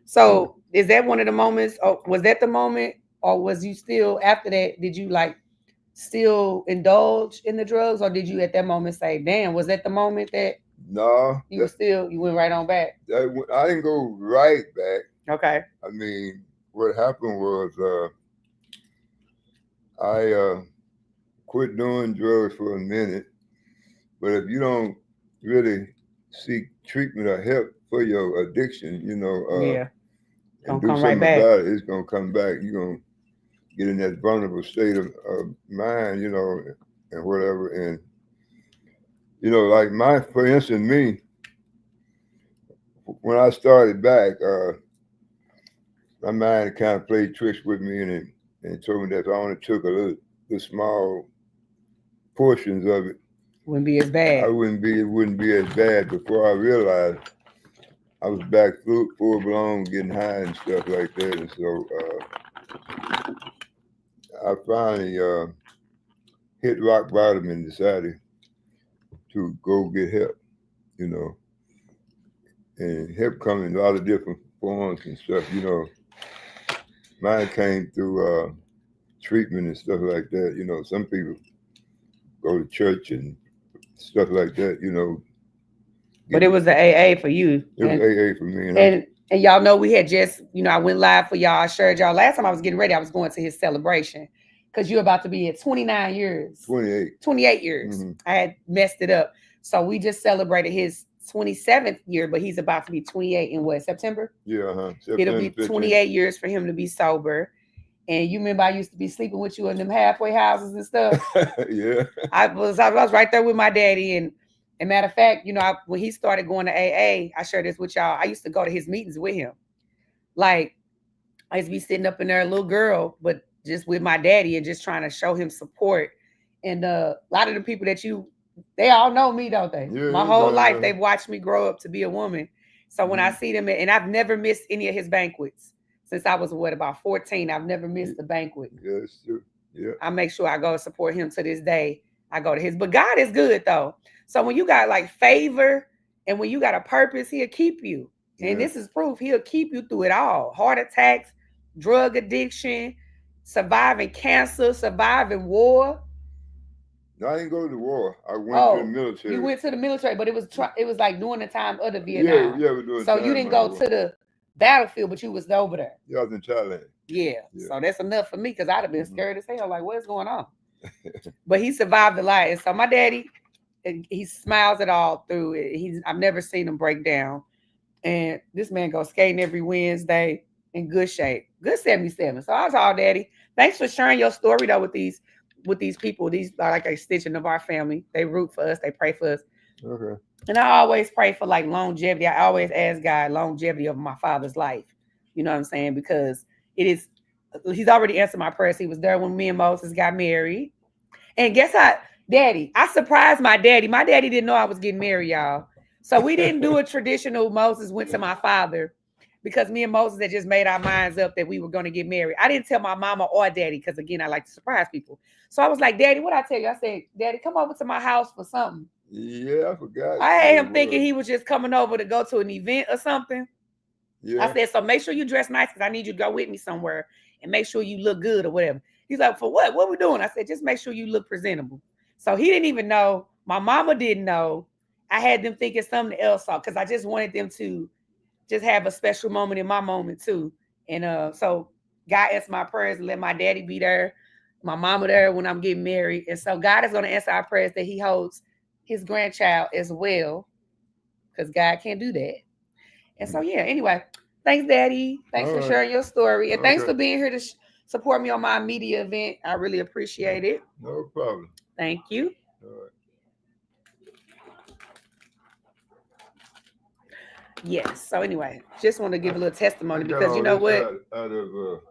Speaker 2: So is that one of the moments, or was that the moment, or was you still, after that, did you like still indulge in the drugs, or did you at that moment say, damn, was that the moment that
Speaker 3: No,
Speaker 2: you went right on back?
Speaker 3: I didn't go right back.
Speaker 2: Okay.
Speaker 3: I mean, what happened was I quit doing drugs for a minute, but if you don't really seek treatment or help for your addiction, and do something about it, it's gonna come back. You're gonna get in that vulnerable state of mind, and whatever. And like for instance, me, when I started back, my mind kind of played tricks with me and told me that if I only took a little small portions of it,
Speaker 2: wouldn't be as bad.
Speaker 3: It wouldn't be as bad. Before I realized I was back full blown getting high and stuff like that. And so I finally hit rock bottom and decided to go get help, and help comes in a lot of different forms and stuff, Mine came through treatment and stuff like that. Some people go to church and stuff like that,
Speaker 2: But it was the AA for you.
Speaker 3: It was AA for me.
Speaker 2: And y'all know we had just, I went live for y'all. I shared y'all last time I was getting ready. I was going to his celebration because you're about to be at 29 years. 28 years. Mm-hmm. I had messed it up. So we just celebrated his 27th year, but he's about to be 28 in what, September?
Speaker 3: Yeah,
Speaker 2: It'll be 28 years for him to be sober. And you remember I used to be sleeping with you in them halfway houses and stuff?
Speaker 3: Yeah.
Speaker 2: I was right there with my daddy. And matter of fact, when he started going to AA, I shared this with y'all. I used to go to his meetings with him. Like, I used to be sitting up in there, a little girl, but just with my daddy and just trying to show him support. And a lot of the people that you They all know me, don't they?
Speaker 3: Yeah,
Speaker 2: My whole life,
Speaker 3: yeah.
Speaker 2: they've watched me grow up to be a woman. So when I see them, and I've never missed any of his banquets since I was about 14. I've never missed a banquet.
Speaker 3: Yeah, it's true. Yeah.
Speaker 2: I make sure I go support him to this day. I go to his, but God is good though. So when you got like favor and when you got a purpose, he'll keep you. And this is proof. He'll keep you through it all. Heart attacks, drug addiction, surviving cancer, surviving war.
Speaker 3: No, I didn't go to the war. I went to the military.
Speaker 2: You went to the military, but it was like during the time of the Vietnam.
Speaker 3: Yeah, we're doing.
Speaker 2: So you didn't go to the battlefield, but you was over there.
Speaker 3: Yeah, I was in Thailand.
Speaker 2: Yeah. So that's enough for me because I'd have been scared as hell. Like, what's going on? But he survived a lot. And so my daddy, he smiles it all through it. I've never seen him break down. And this man goes skating every Wednesday in good shape. Good 77. So I was all, Daddy, thanks for sharing your story though with these people. These are like a stitching of our family. They root for us. They pray for us.
Speaker 3: Okay.
Speaker 2: And I always pray for like longevity. I always ask God longevity of my father's life. You know what I'm saying? Because he's already answered my prayers. He was there when me and Moses got married. And guess what, Daddy? I surprised my daddy. My daddy didn't know I was getting married, y'all. So we didn't do a traditional Moses went to my father because me and Moses had just made our minds up that we were going to get married. I didn't tell my mama or daddy because, again, I like to surprise people. So I was like, Daddy, what I tell you? I said, Daddy, come over to my house for something.
Speaker 3: Yeah, I forgot.
Speaker 2: I had him thinking he was just coming over to go to an event or something.
Speaker 3: Yeah.
Speaker 2: I said, so make sure you dress nice because I need you to go with me somewhere and make sure you look good or whatever. He's like, for what? What we doing? I said, just make sure you look presentable. So he didn't even know. My mama didn't know. I had them thinking something else because I just wanted them to just have a special moment in my moment too. And so God answered my prayers and let my daddy be there, my mama there when I'm getting married. And so God is going to answer our prayers that he holds his grandchild as well because God can't do that. And so, yeah, anyway, thanks, Daddy. Thanks for sharing your story. And thanks for being here to support me on my media event. I really appreciate it.
Speaker 3: No problem.
Speaker 2: Thank you.
Speaker 3: All right.
Speaker 2: Yes. So anyway, just want to give a little testimony because you know what?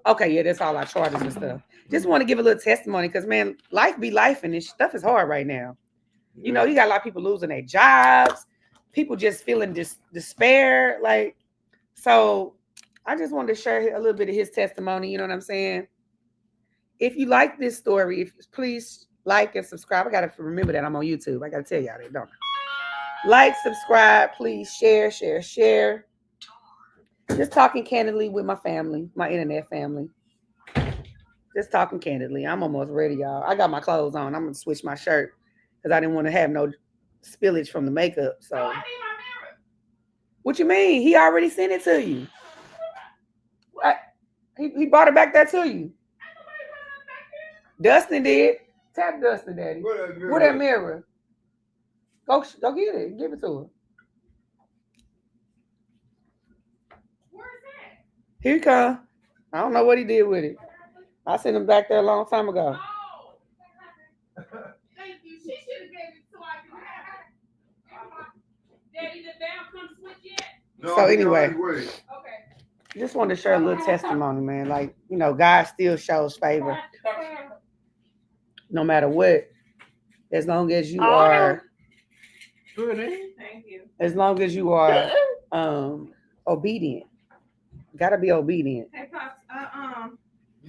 Speaker 2: Okay, yeah, that's all our charters and stuff. Just want to give a little testimony because, man, life be life and this stuff is hard right now. Yeah. You know, you got a lot of people losing their jobs, people just feeling despair. Like, so I just wanted to share a little bit of his testimony. You know what I'm saying? If you like this story, please like and subscribe. I got to remember that I'm on YouTube. I got to tell y'all that, don't I? Like, subscribe, please share. Just talking candidly with my family, my internet family. Just talking candidly. I'm almost ready, y'all. I got my clothes on. I'm going to switch my shirt because I didn't want to have no spillage from the makeup. So, I need my mirror. What you mean? He already sent it to you. He brought it back there to you. Dustin did. Tap Dustin, Daddy. Where that mirror? Go get it. Give it to her. Where's that? Here he come. I don't know what he did with it. I sent him back there a long time ago. Oh, thank you. She should have gave it so I could have it. Daddy, the bell come switch yet? No, so anyway, okay. Just wanted to share a little testimony, man. Like, you know, God still shows favor. No matter what. As long as you are... Thank you. As long as you are obedient. Gotta be obedient. Hey, Pops, hold on.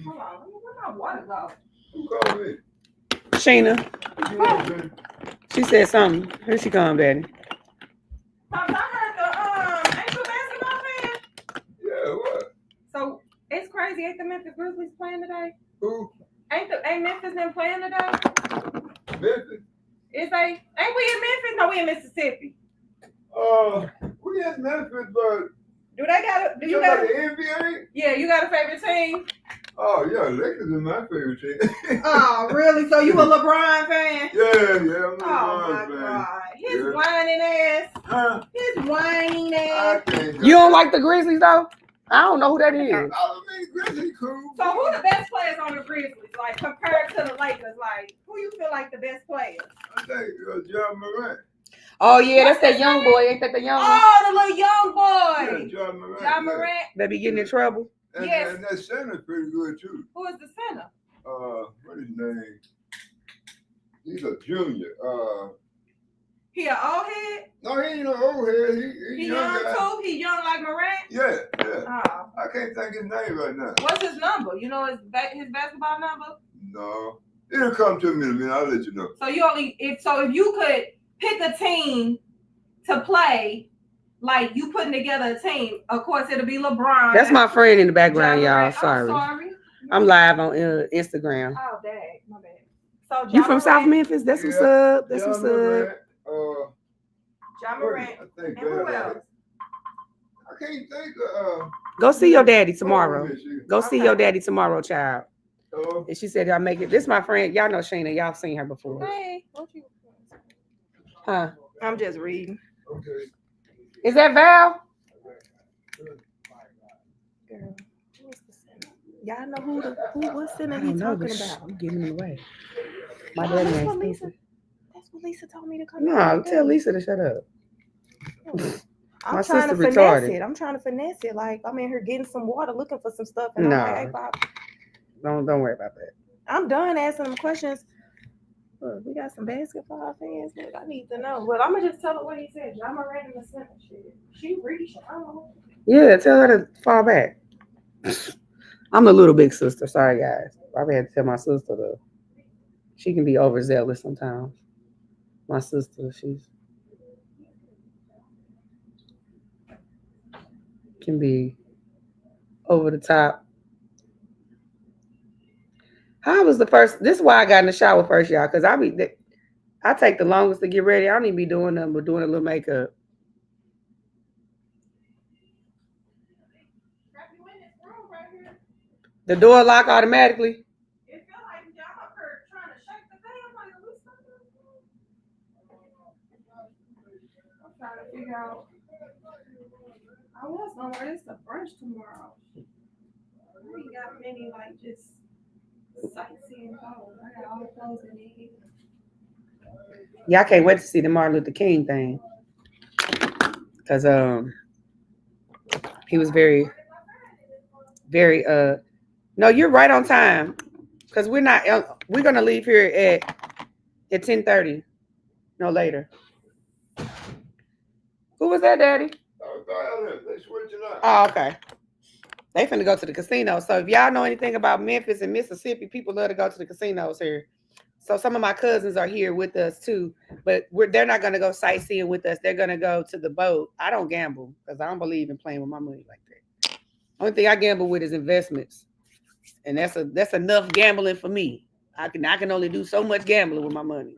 Speaker 2: Where my water go? Who called me? Sheena. She said something. Here she come, Daddy. Pops, I heard the ain't the basketball fan?
Speaker 3: Yeah, what?
Speaker 1: So it's crazy. Ain't the Memphis Grizzlies playing today?
Speaker 3: Who?
Speaker 1: Ain't Memphis them playing today?
Speaker 3: Memphis?
Speaker 1: Ain't we in Memphis? No, we in Mississippi.
Speaker 3: We in Memphis, but
Speaker 1: do you got
Speaker 3: the NBA?
Speaker 1: Yeah, you got a favorite team?
Speaker 3: Oh yeah, Lakers is my favorite team.
Speaker 1: Oh, really? So you a LeBron fan?
Speaker 3: Yeah, I'm a
Speaker 1: LeBron fan. God. His whining ass.
Speaker 3: Huh?
Speaker 1: His whining ass.
Speaker 2: You don't like the Grizzlies though? I don't know who that is.
Speaker 3: I mean, Grizzlies cool.
Speaker 1: So who the best players on the Grizzlies? Like compared to the Lakers, like who you feel like the best players?
Speaker 3: I think John Morant.
Speaker 2: Oh yeah, that's that young boy. Ain't that the young one?
Speaker 1: Oh, the little young boy.
Speaker 3: Yeah, John Morant.
Speaker 1: John Morant.
Speaker 2: They be getting in trouble.
Speaker 1: Yes.
Speaker 3: And that center's pretty good too.
Speaker 1: Who is the center?
Speaker 3: What is his name? He's a junior.
Speaker 1: He an old head?
Speaker 3: No, he ain't no old head. He
Speaker 1: He
Speaker 3: young
Speaker 1: young
Speaker 3: guy.
Speaker 1: too? He young like Morant?
Speaker 3: Yeah.
Speaker 1: Oh.
Speaker 3: I can't think his name right now.
Speaker 1: What's his number? You know his basketball number?
Speaker 3: No. It'll come to me in a minute. I'll let you know.
Speaker 1: So if you could pick a team to play, like you putting together a team, of course it'll be LeBron.
Speaker 2: That's my friend in the background,
Speaker 1: Ja
Speaker 2: y'all.
Speaker 1: Morant.
Speaker 2: Sorry.
Speaker 1: I'm sorry.
Speaker 2: I'm live on Instagram.
Speaker 1: Oh, dang. My bad. So
Speaker 2: You from South Memphis? That's what's up. That's what's up.
Speaker 1: Ja Morant. And who else?
Speaker 3: I can't think of.
Speaker 2: Go see your daddy tomorrow. Go see
Speaker 1: Okay.
Speaker 2: your daddy tomorrow, child.
Speaker 3: Oh,
Speaker 2: And she said, "Y'all make it." This is my friend. Y'all know Sheena. Y'all seen her before,
Speaker 1: Hey, what you?
Speaker 2: huh?
Speaker 1: I'm just reading.
Speaker 3: okay.
Speaker 2: Is that Val?
Speaker 1: Girl, what's the sinner? Y'all know what
Speaker 2: I
Speaker 1: sinner
Speaker 2: don't
Speaker 1: he
Speaker 2: know,
Speaker 1: talking
Speaker 2: but
Speaker 1: about?
Speaker 2: I'm giving it away. My
Speaker 1: Oh,
Speaker 2: daddy
Speaker 1: that's
Speaker 2: ain't
Speaker 1: what Lisa.
Speaker 2: supposed
Speaker 1: That's what Lisa told me to
Speaker 2: to.
Speaker 1: come.
Speaker 2: No, tell Lisa to shut up.
Speaker 1: I'm
Speaker 2: My
Speaker 1: trying to
Speaker 2: sister
Speaker 1: finesse
Speaker 2: retarded.
Speaker 1: it. I'm trying to finesse it. Like I'm in here getting some water, looking for some stuff, and I'm like, hey, Bob,
Speaker 2: Don't worry about that.
Speaker 1: I'm done asking them questions. Look, we got some basketball fans. Look, I need to know. But I'm gonna just tell her what he said. Ja Morant in the center. Shit, she reaching. I don't know.
Speaker 2: Yeah, tell her to fall back. I'm the little big sister. Sorry, guys. Probably had to tell my sister though. She can be overzealous sometimes. My sister, she's can be over the top. How was the first? This is why I got in the shower first, y'all, because I take the longest to get ready. I don't even be doing nothing but doing a little makeup. The door lock automatically.
Speaker 1: It feel like y'all up here trying to shake the thing. I'm like, are we supposed to? I'm trying to figure out. I was gonna wear this to brunch tomorrow. We got many like just sightseeing clothes. I got all the clothes in here.
Speaker 2: Yeah, I can't wait to see the Martin Luther King thing. Cause he was very no, you're right on time. Cause we're gonna leave here at 10:30. No later. Who was that, Daddy?
Speaker 3: They switching up.
Speaker 2: Oh, okay. They finna go to the casino. So if y'all know anything about Memphis and Mississippi, people love to go to the casinos here. So some of my cousins are here with us too, but they're not gonna go sightseeing with us. They're gonna go to the boat. I don't gamble because I don't believe in playing with my money like that. Only thing I gamble with is investments, and that's enough gambling for me. I can only do so much gambling with my money.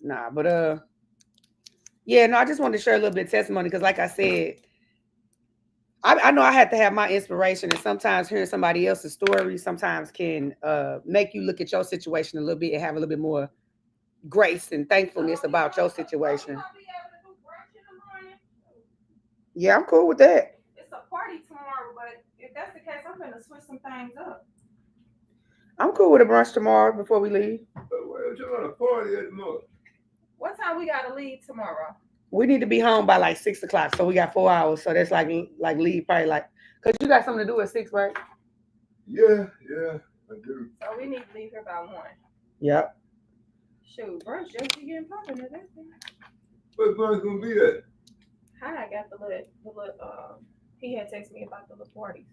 Speaker 2: Nah, but yeah, no, I just wanted to share a little bit of testimony because, like I said, I know I had to have my inspiration, and sometimes hearing somebody else's story sometimes can make you look at your situation a little bit and have a little bit more grace and thankfulness about your situation. Yeah, I'm cool with that.
Speaker 1: It's a party tomorrow, but if that's the case, I'm gonna switch some things up.
Speaker 2: I'm cool with a brunch tomorrow before we leave.
Speaker 3: You're gonna party at the moment.
Speaker 1: What time we gotta leave tomorrow?
Speaker 2: We need to be home by like 6 o'clock, so we got 4 hours. So that's like leave probably like, cause you got something to do at 6, right?
Speaker 3: Yeah, I do.
Speaker 1: So we need to leave here by 1.
Speaker 2: Yep.
Speaker 1: Shoot, brunch just be getting popping at that thing.
Speaker 3: What brunch gonna be at?
Speaker 1: Hi, I got the little he had texted me about the little party.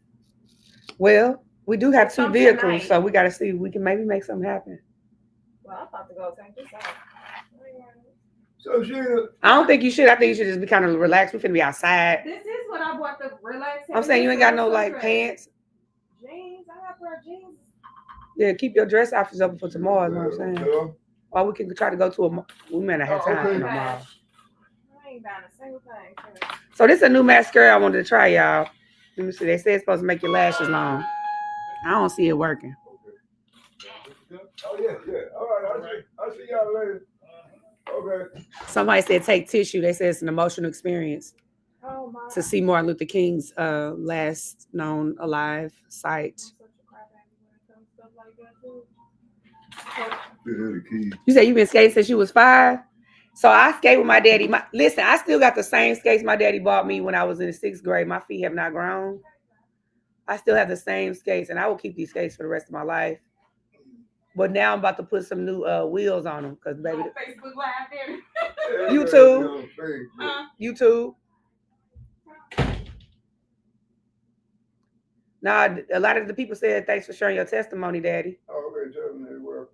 Speaker 2: Well, we do have 2
Speaker 1: Something
Speaker 2: vehicles,
Speaker 1: tonight.
Speaker 2: so we got to see if we can maybe make something happen.
Speaker 1: Well, I'm about to go take this out.
Speaker 3: So Sheena,
Speaker 2: I don't think you should. I think you should just be kind of relaxed. We finna be outside.
Speaker 1: This is what I bought the relax.
Speaker 2: I'm saying you ain't got no like pants.
Speaker 1: Jeans. I got a pair of jeans.
Speaker 2: Yeah, keep your dress outfits open for tomorrow. Is what I'm saying. Or we can try to go to we may not have time for no mall.
Speaker 1: I ain't buying a single thing.
Speaker 2: So this is a new mascara I wanted to try, y'all. Let me see. They say it's supposed to make your lashes long. I don't see it working.
Speaker 3: Oh yeah. All right, I'll see y'all later. Okay.
Speaker 2: Somebody said take tissue. They said it's an emotional experience to see Martin Luther King's last known alive site. You said you've been skating since you was 5? So I skate with my daddy. Listen, I still got the same skates my daddy bought me when I was in the 6th grade. My feet have not grown. I still have the same skates, and I will keep these skates for the rest of my life. But now I'm about to put some new wheels on them because baby,
Speaker 1: On Facebook Live, baby.
Speaker 2: YouTube.
Speaker 1: Huh?
Speaker 2: YouTube. Now a lot of the people said thanks for sharing your testimony, Daddy.
Speaker 3: Oh, okay, tell them they were.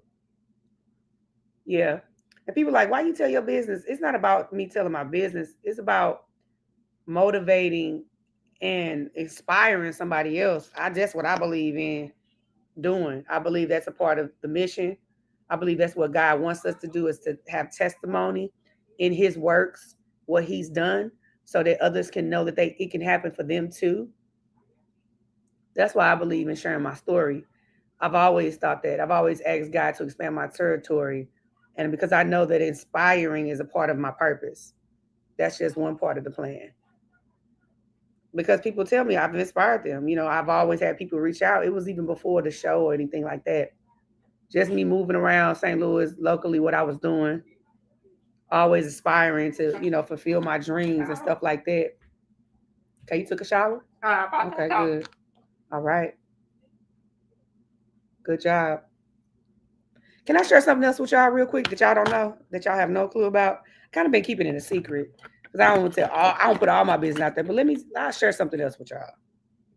Speaker 2: Yeah. And people like, why you tell your business? It's not about me telling my business. It's about motivating and inspiring somebody else. That's what I believe in doing. I believe that's a part of the mission. I believe that's what God wants us to do is to have testimony in his works, what he's done, so that others can know that it can happen for them too. That's why I believe in sharing my story. I've always thought that. I've always asked God to expand my territory. And because I know that inspiring is a part of my purpose. That's just one part of the plan. Because people tell me I've inspired them. You know, I've always had people reach out. It was even before the show or anything like that. Just me moving around St. Louis locally, what I was doing, always aspiring to, fulfill my dreams and stuff like that. Okay, you took a shower? Okay, good. All right. Good job. Can I share something else with y'all real quick that y'all don't know, that y'all have no clue about? Kind of been keeping it a secret because I don't put all my business out there. But I'll share something else with y'all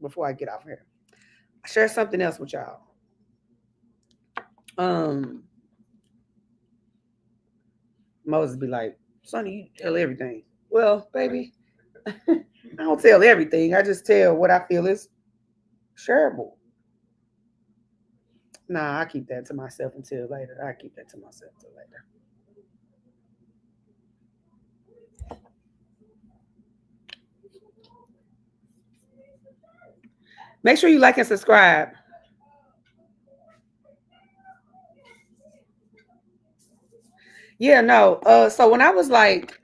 Speaker 2: before I get off here. I'll share something else with y'all. Moses be like, Sunni, you tell everything. Well, baby, I don't tell everything. I just tell what I feel is shareable. Nah, I keep that to myself until later. Make sure you like and subscribe. Yeah, no. So when I was like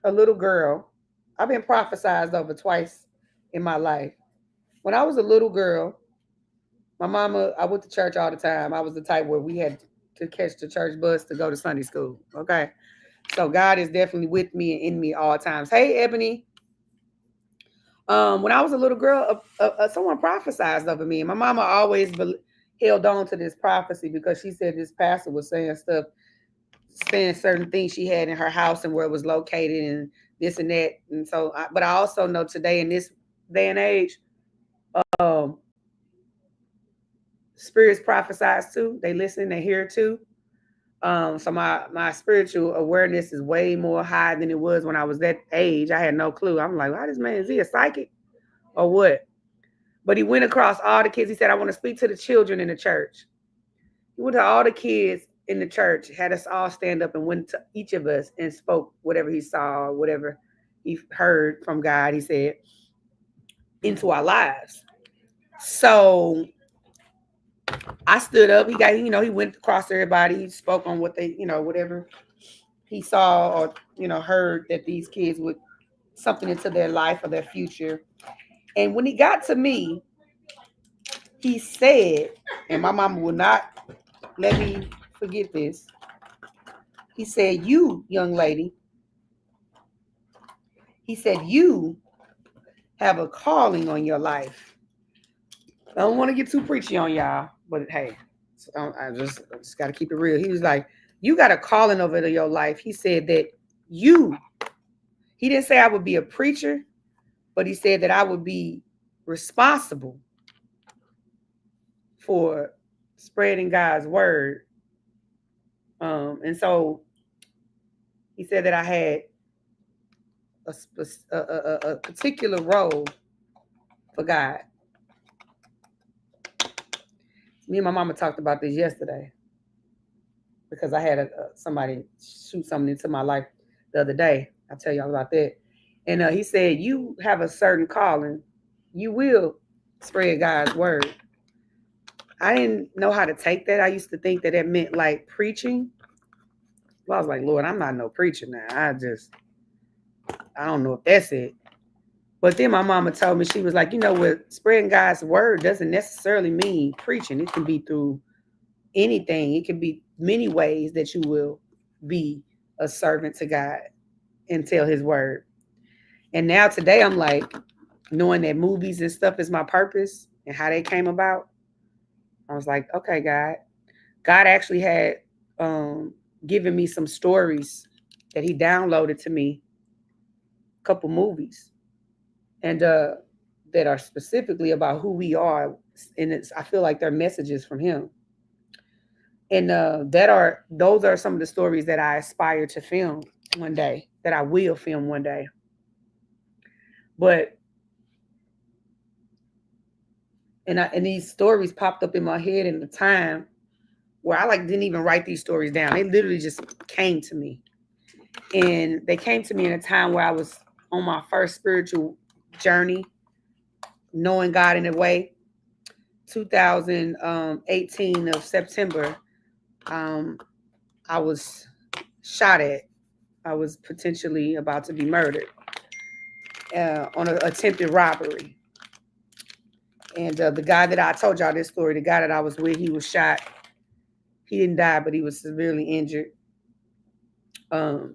Speaker 2: a little girl, I've been prophesized over twice in my life. When I was a little girl, my mama, I went to church all the time. I was the type where we had to catch the church bus to go to Sunday school. Okay. So God is definitely with me and in me all times. Hey, Ebony. When I was a little girl, someone prophesized over me. And my mama always held on to this prophecy because she said this pastor was saying certain things she had in her house and where it was located and this and that. And so, but I also know today in this day and age, um, spirits prophesize too. They listen, they hear too. So my spiritual awareness is way more high than it was when I was that age. I had no clue. I'm like, wow, this man, is he a psychic or what? But he went across all the kids. He said, I want to speak to the children in the church. He went to all the kids in the church, had us all stand up and went to each of us and spoke whatever he saw, whatever he heard from God, he said, into our lives. So I stood up. He went across everybody. He spoke on what they, whatever he saw or, heard that these kids would something into their life or their future. And when he got to me, he said, and my mama will not let me forget this. He said, you, young lady, he said, you have a calling on your life. I don't want to get too preachy on y'all, but hey, I just got to keep it real. He was like, you got a calling over your life. He said that he didn't say I would be a preacher, but he said that I would be responsible for spreading God's word. And so he said that I had a particular role for God. Me and my mama talked about this yesterday because I had somebody shoot something into my life the other day. I'll tell y'all about that. And he said, you have a certain calling. You will spread God's word. I didn't know how to take that. I used to think that it meant like preaching. Well, I was like, Lord, I'm not no preacher now. I don't know if that's it. But then my mama told me, she was like, what spreading God's word doesn't necessarily mean preaching. It can be through anything. It can be many ways that you will be a servant to God and tell his word. And now today I'm like, knowing that movies and stuff is my purpose and how they came about. I was like, okay, God. God actually had given me some stories that he downloaded to me, a couple movies, and that are specifically about who we are. And I feel like they're messages from him. And those are some of the stories that I aspire to film one day, that I will film one day. But and these stories popped up in my head in the time where I like didn't even write these stories down. They literally just came to me. And they came to me in a time where I was on my first spiritual journey, knowing God in a way. 2018 of September, I was shot at. I was potentially about to be murdered on an attempted robbery. And the guy that I told y'all this story, the guy that I was with, he was shot. He didn't die, but he was severely injured. The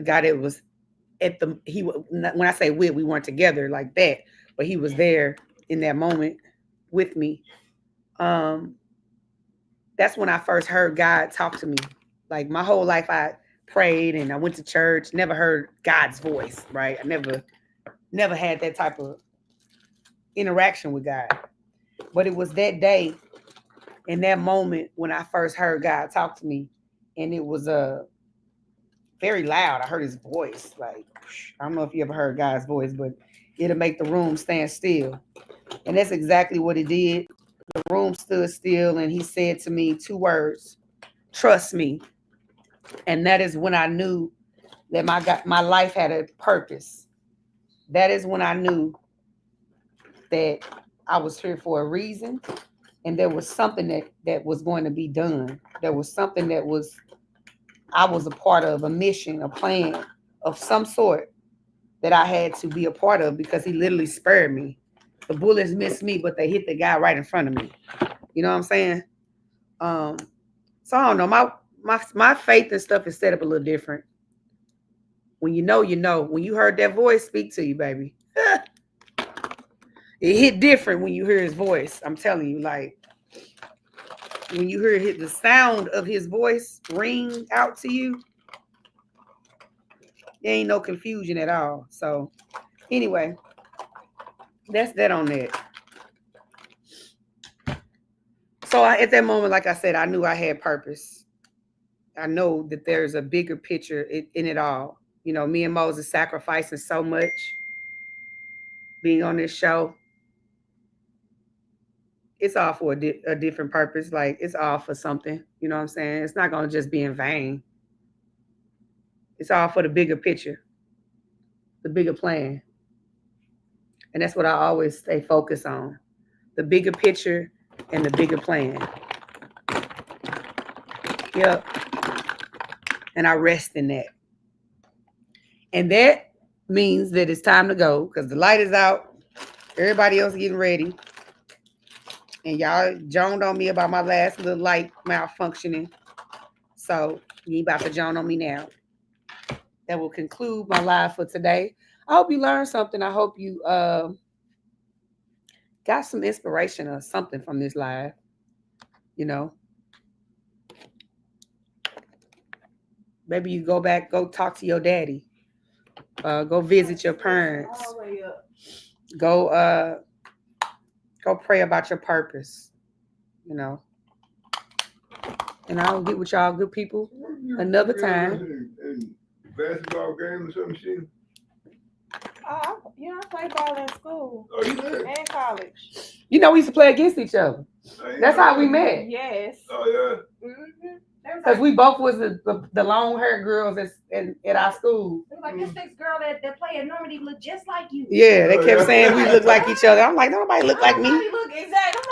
Speaker 2: guy that was when I say we weren't together like that, but he was there in that moment with me. That's when I first heard God talk to me. Like my whole life, I prayed and I went to church, never heard God's voice, right? I never had that type of interaction with God. But it was that day, in that moment, when I first heard God talk to me, and it was very loud. I heard his voice. Like, I don't know if you ever heard God's voice, but it'll make the room stand still. And that's exactly what it did. The room stood still, and he said to me 2 words: trust me. And that is when I knew that my life had a purpose. That is when I knew that I was here for a reason, and there was something that was going to be done. There was something I was a part of, a mission, a plan of some sort that I had to be a part of, because he literally spared me. The bullets missed me, but they hit the guy right in front of me. You know what I'm saying? So I don't know. My faith and stuff is set up a little different. When you know, you know. When you heard that voice speak to you, baby, it hit different when you hear his voice. I'm telling you, like when you hear the sound of his voice ring out to you, there ain't no confusion at all. So anyway, that's that on that. So at that moment, like I said, I knew I had purpose. I know that there's a bigger picture in it all. You know, me and Moses sacrificing so much, being on this show. It's all for a different purpose. Like, it's all for something. You know what I'm saying? It's not going to just be in vain. It's all for the bigger picture, the bigger plan. And that's what I always stay focused on. The bigger picture and the bigger plan. Yep. And I rest in that. And that means that it's time to go, because the light is out. Everybody else getting ready. And y'all joned on me about my last little light malfunctioning. So you about to join on me now. That will conclude my live for today. I hope you learned something. I hope you got some inspiration or something from this live. You know, maybe you go back, go talk to your daddy. Go visit your parents. Go pray about your purpose. You know. And I'll get with y'all good people another time.
Speaker 3: Basketball game or something, shit?
Speaker 1: I played ball in school.
Speaker 3: Oh, you did?
Speaker 1: And college.
Speaker 2: You know, we used to play against each other. That's how we met.
Speaker 1: Yes.
Speaker 3: Oh, yeah?
Speaker 1: Mm-hmm.
Speaker 2: Because we both was the long-haired girls at our school.
Speaker 1: It was like this next girl that played at Normandy looked just like you.
Speaker 2: Yeah, they kept saying we look like each other. I'm like, nobody look like me.
Speaker 1: Nobody look exactly.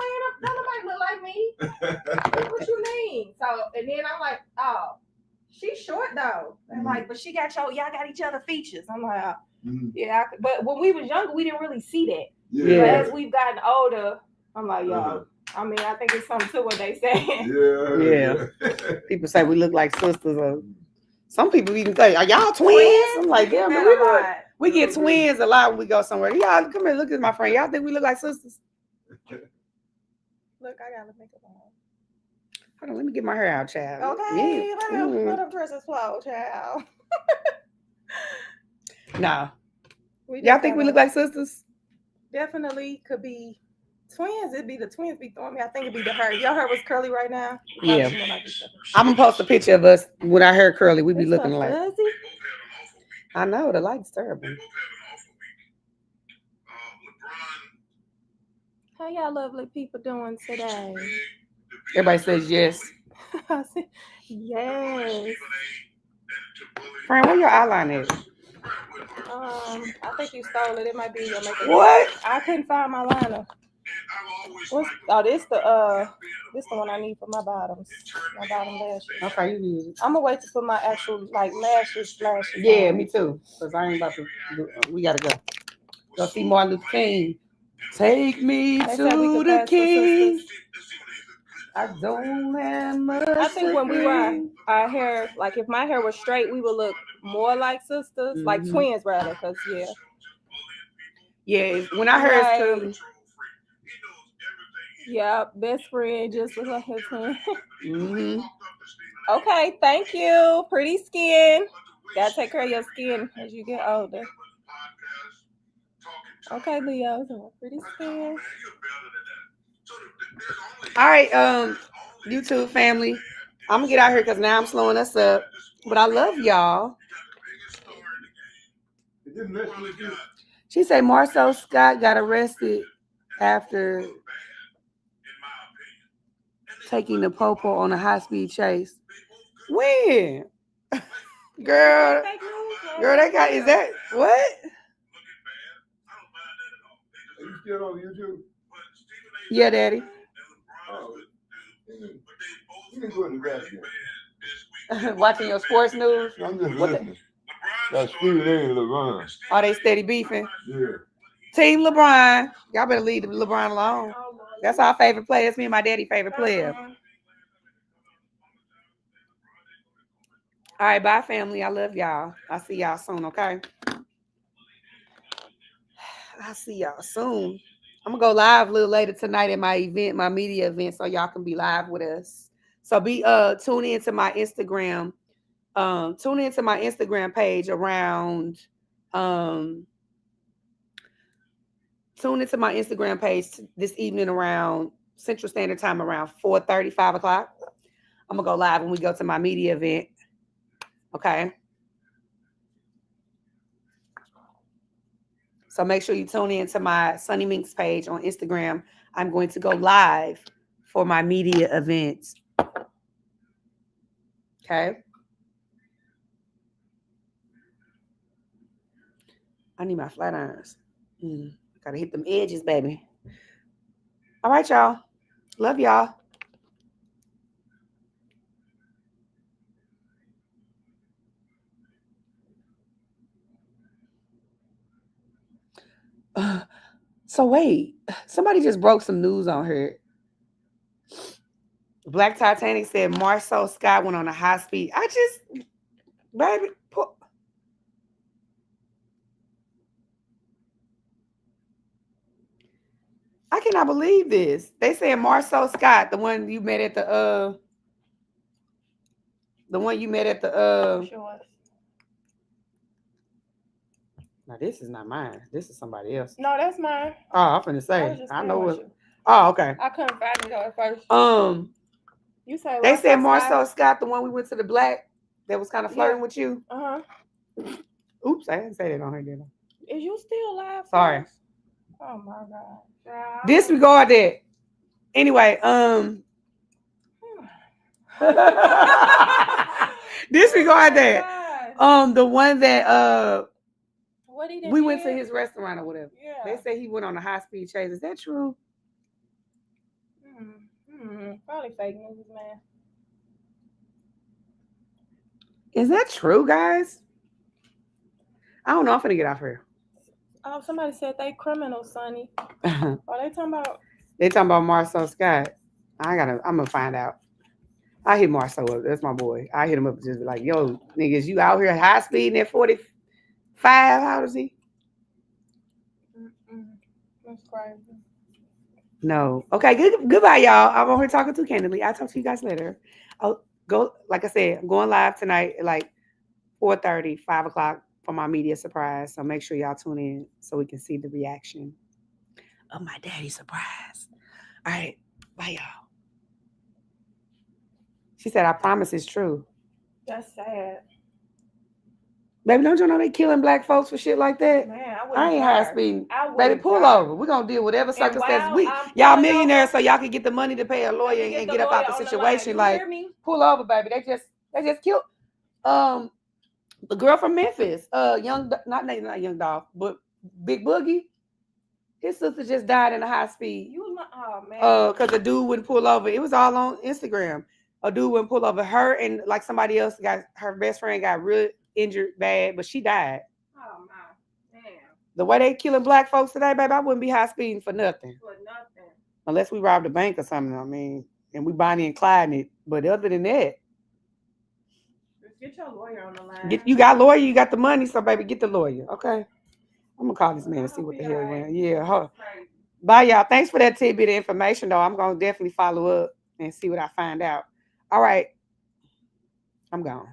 Speaker 1: Nobody look like me. What you mean? So, and then I'm like, oh, she's short though. I'm like, but y'all got each other features. I'm like, yeah. But when we was younger, we didn't really see that.
Speaker 3: Yeah.
Speaker 1: But as we've gotten older, I'm like, y'all. I mean, I think it's something to what they say.
Speaker 2: Yeah. People say we look like sisters, or some people even say, "Are y'all twins?" I'm like, "Yeah, we get twins a lot when we go somewhere." Y'all come here, look at my friend. Y'all think we look like sisters?
Speaker 1: Look, I got to make it on.
Speaker 2: Hold on, let me get my hair out, child.
Speaker 1: Okay,
Speaker 2: Yeah.
Speaker 1: let them dresses flow, child.
Speaker 2: Nah.
Speaker 1: We
Speaker 2: Y'all
Speaker 1: just
Speaker 2: think we
Speaker 1: gotta-
Speaker 2: look like sisters?
Speaker 1: Definitely could be twins. It'd be the twins be throwing me. I think it'd be the hair. Y'all hair was curly right now.
Speaker 2: Yeah.
Speaker 1: Probably more like each other.
Speaker 2: I'm gonna post a picture of us with our hair curly. We be
Speaker 1: It's
Speaker 2: looking
Speaker 1: so
Speaker 2: like.
Speaker 1: fuzzy.
Speaker 2: I know the light's terrible.
Speaker 1: How y'all lovely people doing today?
Speaker 2: Everybody says yes.
Speaker 1: Yes.
Speaker 2: Friend, where your eyeliner is?
Speaker 1: I think you stole it. It might be your makeup.
Speaker 2: What?
Speaker 1: I couldn't find my liner. This the one I need for my bottoms. My bottom lashes.
Speaker 2: Okay, you use it.
Speaker 1: I'm gonna wait to put my actual like lashes.
Speaker 2: Yeah,
Speaker 1: on.
Speaker 2: me too. Cause I ain't about to. We gotta go. Go see Martin Luther King. Take me
Speaker 1: They said we
Speaker 2: to
Speaker 1: could
Speaker 2: the
Speaker 1: pass for
Speaker 2: king.
Speaker 1: sisters.
Speaker 2: I don't have much.
Speaker 1: I think when we were
Speaker 2: to
Speaker 1: our hair, like if my hair was straight, we would look more like sisters, like
Speaker 2: Mhm.
Speaker 1: twins rather. Cause yeah.
Speaker 2: Yeah, when I heard it's curly.
Speaker 1: Yeah, best friend just look like his twin.
Speaker 2: Mm-hmm.
Speaker 1: Okay, thank you. Pretty skin. Gotta take care of your skin as you get older. Okay, Leo, so pretty skin.
Speaker 2: All right, YouTube family. I'm gonna get out here because now I'm slowing us up. But I love y'all. She said Marcel Scott got arrested after taking the popo on a high-speed chase. When? Girl, they got, is that, what?
Speaker 3: Are you still on YouTube?
Speaker 2: Yeah, Daddy.
Speaker 3: Oh. You can go in the back again.
Speaker 2: Watching your sports news?
Speaker 3: I'm just
Speaker 2: What
Speaker 3: listening. That's Stephen A. and LeBron.
Speaker 2: Are they steady beefing?
Speaker 3: Yeah.
Speaker 2: Team LeBron. Y'all better leave LeBron alone. That's our favorite player. It's me and my daddy's favorite player. All right, bye, family. I love y'all. I'll see y'all soon, okay? I'll see y'all soon. I'm going to go live a little later tonight at my event, my media event, so y'all can be live with us. So tune into my Instagram. Tune into my Instagram page around tune into my Instagram page this evening around Central Standard Time around 4:30, 5 o'clock. I'm gonna go live when we go to my media event. Okay. So make sure you tune in to my Sunny Minx page on Instagram. I'm going to go live for my media event. Okay. I need my flat irons. Gotta hit them edges, baby. All right, y'all. Love y'all. So wait, somebody just broke some news on her. Black Titanic said Marcel Scott went on a high speed. Baby, I cannot believe this. They said Marcel Scott, the one you met at the
Speaker 1: Sure.
Speaker 2: Now this is not mine. This is somebody else.
Speaker 1: No, that's mine.
Speaker 2: Oh, I'm finna say. I know it. Oh, okay.
Speaker 1: I couldn't find it at first. You say
Speaker 2: they said Marcel Scott, the one we went to the black that was kind of flirting with you. Oops, I didn't say that on her, did I?
Speaker 1: Is you still live?
Speaker 2: Sorry.
Speaker 1: Oh my God.
Speaker 2: Disregard that. Anyway, disregard that. The one that we went to his restaurant or whatever.
Speaker 1: Yeah.
Speaker 2: They say he went on a high speed chase. Is that true?
Speaker 1: Probably fake news, man.
Speaker 2: Is that true, guys? I don't know. I'm finna get off here.
Speaker 1: Oh, somebody said they criminals, Sunny. Are they talking about?
Speaker 2: They talking about Marcel Scott. I'm gonna find out. I hit Marcel up. That's my boy. I hit him up just like, yo, niggas, you out here high speeding at 45? How old is he?
Speaker 1: That's crazy.
Speaker 2: No. Okay, goodbye, y'all. I'm over here talking too candidly. I'll talk to you guys later. I'll go, like I said, I'm going live tonight at like 4:30, 5 o'clock for my media surprise. So make sure y'all tune in so we can see the reaction of my daddy surprise. All right. Bye, y'all. She said, I promise it's true.
Speaker 1: That's sad.
Speaker 2: Baby, don't you know they killing black folks for shit like that?
Speaker 1: Man, I
Speaker 2: I
Speaker 1: wouldn't
Speaker 2: ain't high
Speaker 1: drive.
Speaker 2: speeding.
Speaker 1: I
Speaker 2: Baby,
Speaker 1: wouldn't
Speaker 2: pull
Speaker 1: drive.
Speaker 2: over. We're gonna deal with whatever
Speaker 1: And
Speaker 2: circumstances.
Speaker 1: while I'm
Speaker 2: Y'all
Speaker 1: pulling
Speaker 2: millionaires,
Speaker 1: over,
Speaker 2: so y'all can get the money to pay a lawyer
Speaker 1: let me
Speaker 2: and
Speaker 1: the
Speaker 2: get up out the
Speaker 1: lawyer on line.
Speaker 2: situation.
Speaker 1: You
Speaker 2: Like,
Speaker 1: hear me?
Speaker 2: pull over, baby. They just killed the girl from Memphis. Not young Dolph, but Big Boogie. His sister just died in a high speed.
Speaker 1: Oh man.
Speaker 2: Because a dude wouldn't pull over. It was all on Instagram. A dude wouldn't pull over her, and like somebody else got her best friend got real injured bad, but she died.
Speaker 1: Oh my. Damn.
Speaker 2: The way they killing black folks today, baby, I wouldn't be high speeding for nothing.
Speaker 1: For nothing.
Speaker 2: Unless we robbed a bank or something, I mean, and we Bonnie and Clyde it. But other than that,
Speaker 1: Just get your lawyer on the line.
Speaker 2: you got lawyer, you got the money, so baby, get the lawyer, okay? I'm gonna call this man and see what the hell he went. Yeah, bye, y'all. Thanks for that tidbit of information, though. I'm gonna definitely follow up and see what I find out. All right, I'm gone.